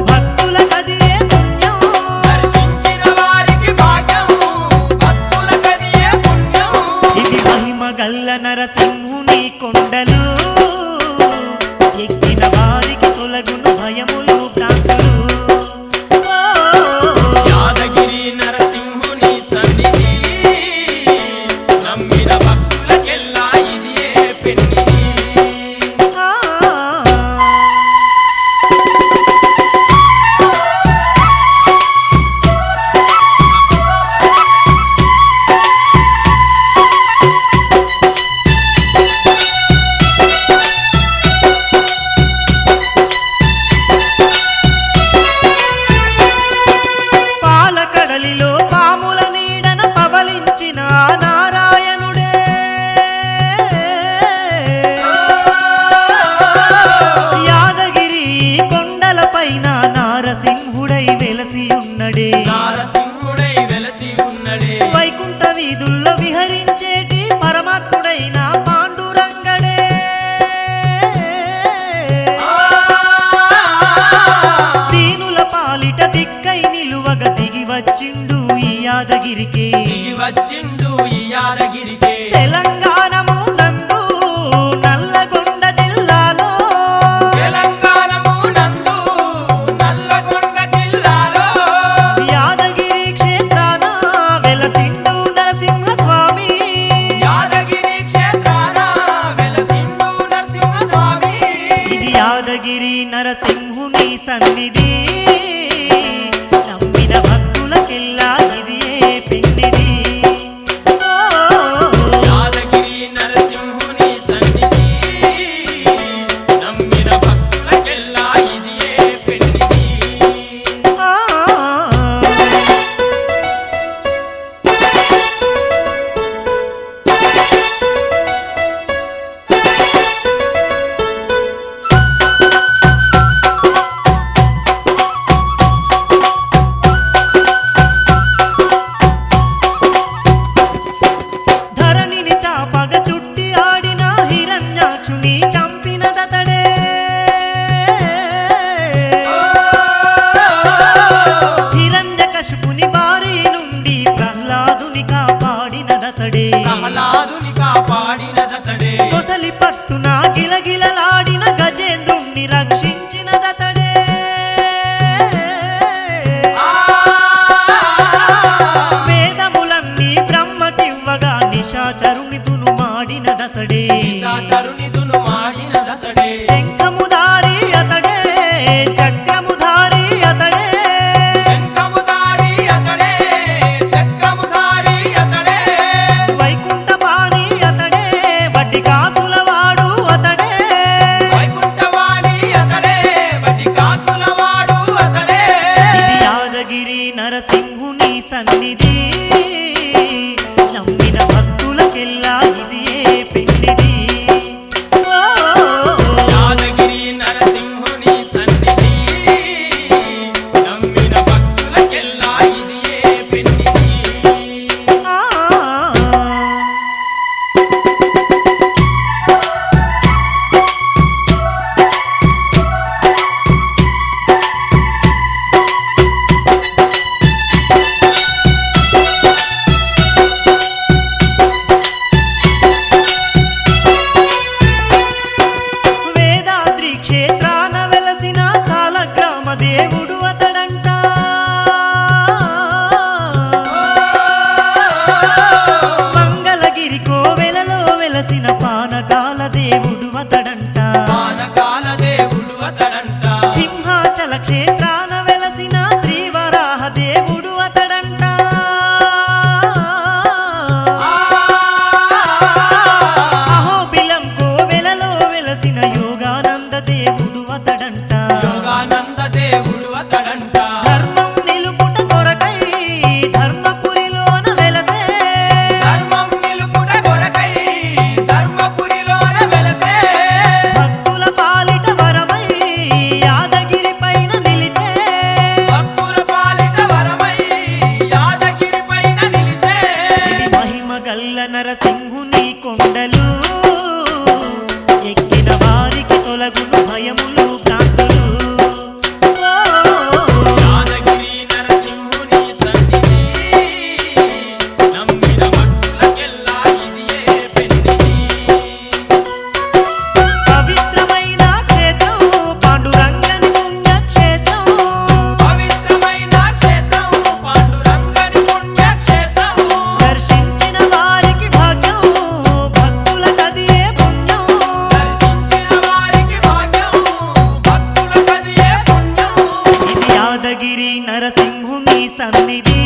భక్తులకదియే పుణ్యం దర్శించిన వారికి భాగ్యం భక్తులకదియే పుణ్యం ఇది మహిమ గల్ల నరసింహుని కొండలు ఎక్కిన వారికి తొలగును భయములు భ్రాంతులు ఓ యాదగిరి నరసింహుని సన్నిధి నమ్మిన భక్తులకెల్లా ఇదియే పెన్నిది ఆ పాలకడలిలో పాముల నీడన పవలించిన నారాయణుడే యాదగిరి కొండలపైన నారసింహుడై వెలసి ఉన్నడే నారసింహుడై వెలసి ఉన్నడే వైకుంఠ వీధుల్లో విహరించేటి పరమాత్ముడైన పాండురంగడే దీనుల పాలిట దిక్కై నిలువగ దిగి వచ్చిండు ఈ యాదగిరికి దిగి వచ్చిండు ఈ యాదగిరికే తెలంగాణము నందు నల్లగొండ జిల్లాలో తెలంగాణము నందు నల్లగొండ జిల్లాలో యాదగిరి క్షేత్రాన వెలసిండు నరసింహస్వామి యాదగిరి క్షేత్రాన వెలసిండు నరసింహస్వామి ఇది యాదగిరి నరసింహుని సన్నిధి నమ్మిన భక్తులకెల్లా ఇదియే పెన్నిది ఓ యాదగిరి నరసింహుని సన్నిధి నమ్మిన భక్తులకెల్లా ఇదియే పెన్నిది ఆ దేవుడు అతడంట మంగళగిరి కోవెలలో వెలసిన పానకాల దేవుడు అతడంట పానకాల దేవుడు అతడంట సింహాచల క్షేత్రాన వెలసిన శ్రీవరాహ దేవుడు అతడంట అహోబిలం కోవెలలో వెలసిన యోగానంద దేవుడు అతడంట యోగానంద దేవుడు అతడంట ధర్మం నిలుపుట కొరకై ధర్మపురిలోన వెలసే ధర్మం నిలుపుట కొరకై ధర్మపురిలోన వెలసే భక్తుల పాలిట వరమై యాదగిరి పైన నిలిచే భక్తుల పాలిట వరమై యాదగిరి పైన నిలిచే ఇది మహిమ గల్ల నరసింహుని కొండలు ఎక్కిన వారికి తొలగును భయములు భ్రాంతులు యాదగిరి నరసింహుని సన్నిధి నమ్మిన భక్తులకెల్లా ఇదియే పెన్నిధి పవిత్రమైన క్షేత్రం పాండురంగని పుణ్యక్షేత్రం పవిత్రమైన క్షేత్రం పాండురంగని పుణ్యక్షేత్రం దర్శించిన వారికి భాగ్యం భక్తులకదియే పుణ్యం దర్శించిన వారికి భాగ్యం భక్తులకదియే పుణ్యం ఇది యాదగిరి నరసింహుని సన్నిధి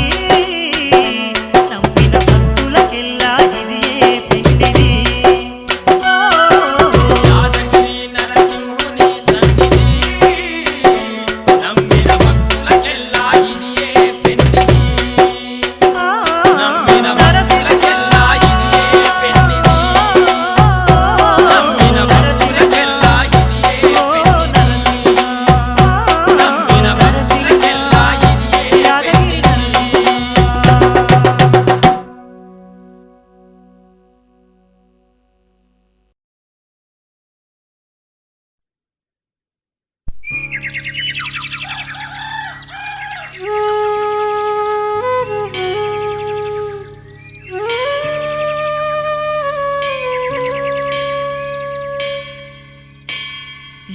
నమ్మిన భక్తులకెల్లా ఇదియే పెన్నిధి యాదగిరి నరసింహుని సన్నిధి నమ్మిన భక్తులకెల్లా ఇదియే పెన్నిధి నమ్మిన భక్తులకెల్లా ఇదియే పెన్నిధి నమ్మిన భక్తులకెల్లా ఇదియే పెన్నిధి నమ్మిన భక్తులకెల్లా ఇదియే పెన్నిధి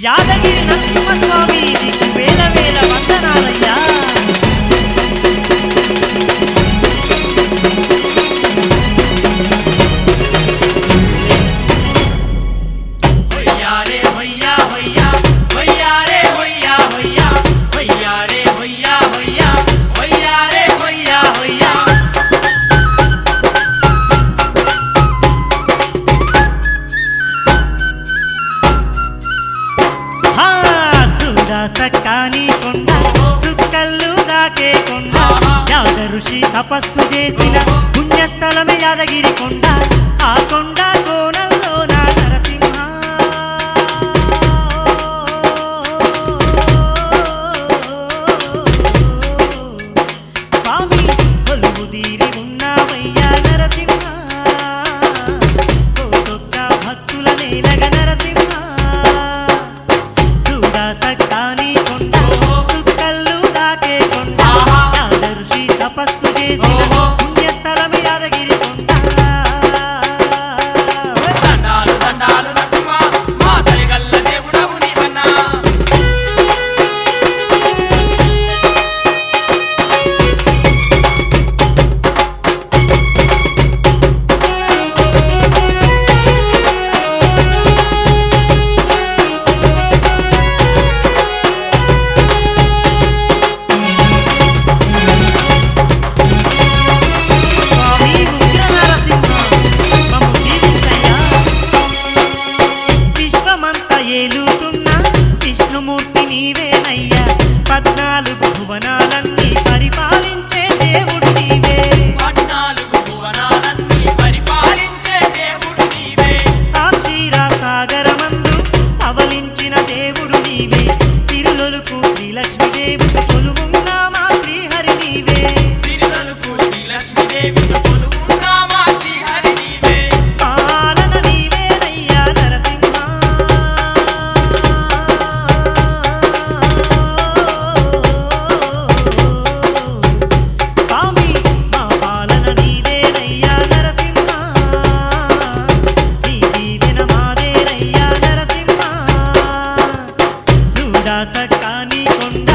యాదగిరి నరసింహస్వామి నీకు వేల వేల వందనాలయ్యా హొయ్యారే హొయ్యా హొయ్యా హొయ్యారే హొయ్యా హొయ్యా హొయ్యారే హొయ్యా హొయ్యా హొయ్యారే హొయ్యా హొయ్యా హా సుడా సక్కాని కొండ సుక్కల్లు దాకే కొండ యాద ఋషి తపస్సు చేసిన పుణ్యస్థలమే యాదగిరి కొండ ఆ కొండ కోనల్లో నా నరసింహ స్వామి కొలువు తీరి ఉన్నావయ్యా నరసింహ కోటొక్క భక్తుల నేలగ నరసింహ చూడా సక్కాని కొండ సుక్కల్లు దాకే కొండ యాద ఋషి తపస్సు చేసిన పుణ్యస్థలమే యాదగిరి కొండ దండాలు దండాలు నరసింహ మా దయగల్ల దేవుడవు నీవన్నా స్వామి ఉగ్ర నరసింహ మమ్ము దీవించయ్యా విశ్వమంతా ఏలుతున్న విష్ణుమూర్తి నీవేనయ్యా 14 భువనాలన్నీ పరిపాలించే దేవుడు నీవే 14 భువనాలన్నీ పరిపాలించే దేవుడు నీవే ఆ క్షీరసాగరమందు పవలించిన దేవుడు నీవే తిరులొలుకు శ్రీలక్ష్మీదేవితో కొలువున్న మా శ్రీహరి నీవే సిరినలుకు శ్రీలక్ష్మీదేవితో కొలువున్నామా శ్రీహరి నీవే పాలన నీవేనయ్యా నరసింహ స్వామి మా పాలన నీదేనయ్యా నరసింహ నీ దీవెన మాదేనయ్యా నరసింహ చూడా సక్కాని కొండ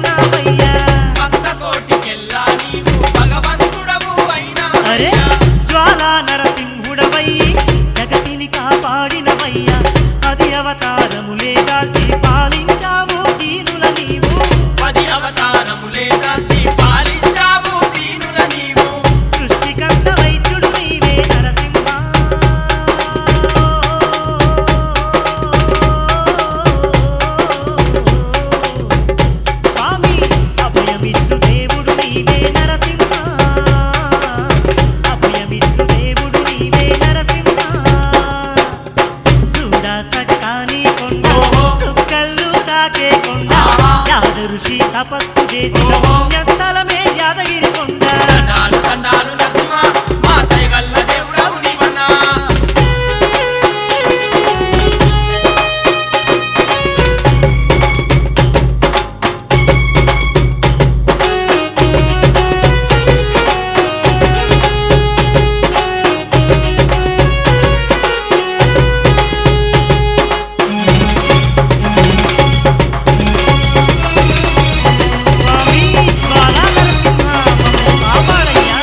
అయినావయ్యా భక్త కోటికెల్లా నీవు భగవంతుడవు అరే అయినావయ్యా జ్వాలా నరసింహుడవై జగతిని కాపాడినవయ్యా అది అవతారములే దాల్చి పాలించావు దీనుల నీవు 10 అవతారములే దాల్చి పాలించావు దీనుల నీవు సృష్టికర్త వైద్యుడు నీవే నరసింహ స్వామి అభయమిచ్చు దేవుడు నీవే నరసింహ అభయమిచ్చు దేవుడు నీవే నరసింహ చూడ సక్కాని కొండ ఓహో. సుక్కళ్ళు తాకే కొండ ఆహా. యాద ఋషి తపస్సు చేసిన ఓహో. పుణ్యస్థలమే యాదగిరి కొండ దండాలు దండాలు నరసింహ మా దయగల్ల దేవుడవు నీవన్నా స్వామి జ్వాలా నరసింహ మమ్ము కాపాడయ్యా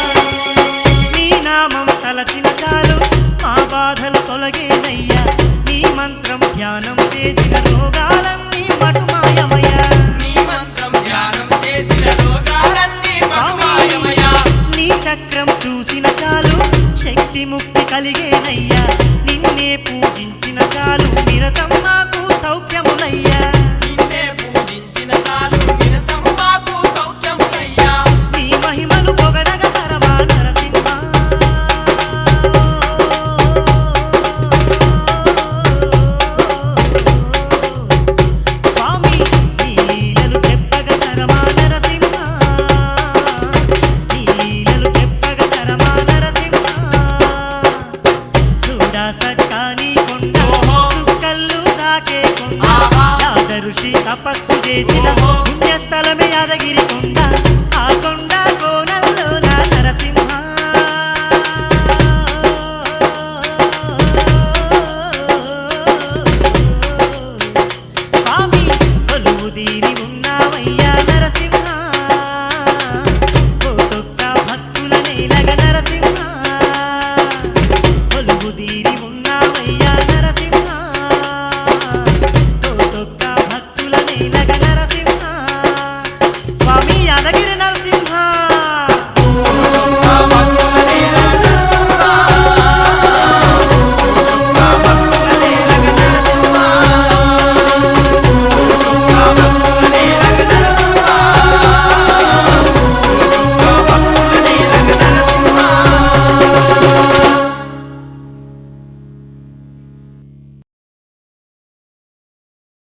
నీ నామం తలచిన చాలు మా బాధలు తొలగేనయ్యా నీ మంత్రం ధ్యానం చేసిన రోగాలన్నీ మటుమాయమయ్యా నీ మంత్రం ధ్యానం చేసిన రోగాలన్నీ మటుమాయమయ్యా నీ చక్రం చూసిన చాలు శక్తి ముక్తి కలిగేనయ్యా నిన్నే పూజించిన చాలు నిరతం మాకు సౌఖ్యములయ్యా నిన్నే పూజించిన చాలు నిరతం మాకు సౌఖ్యములయ్యా నీ మహిమలు పొగడగ తరమా నరసింహ స్వామి నీ లీలలు చెప్పగ తరమా నరసింహ నీ లీలలు చెప్పగ తరమా నరసింహ చూడా సక్కాని కొండ ఓహో. సుక్కళ్ళు తాకే కొండ ఆహా. యాద ఋషి తపస్సు చేసిన ఓహో. పుణ్యస్థలమే యాదగిరి కొండ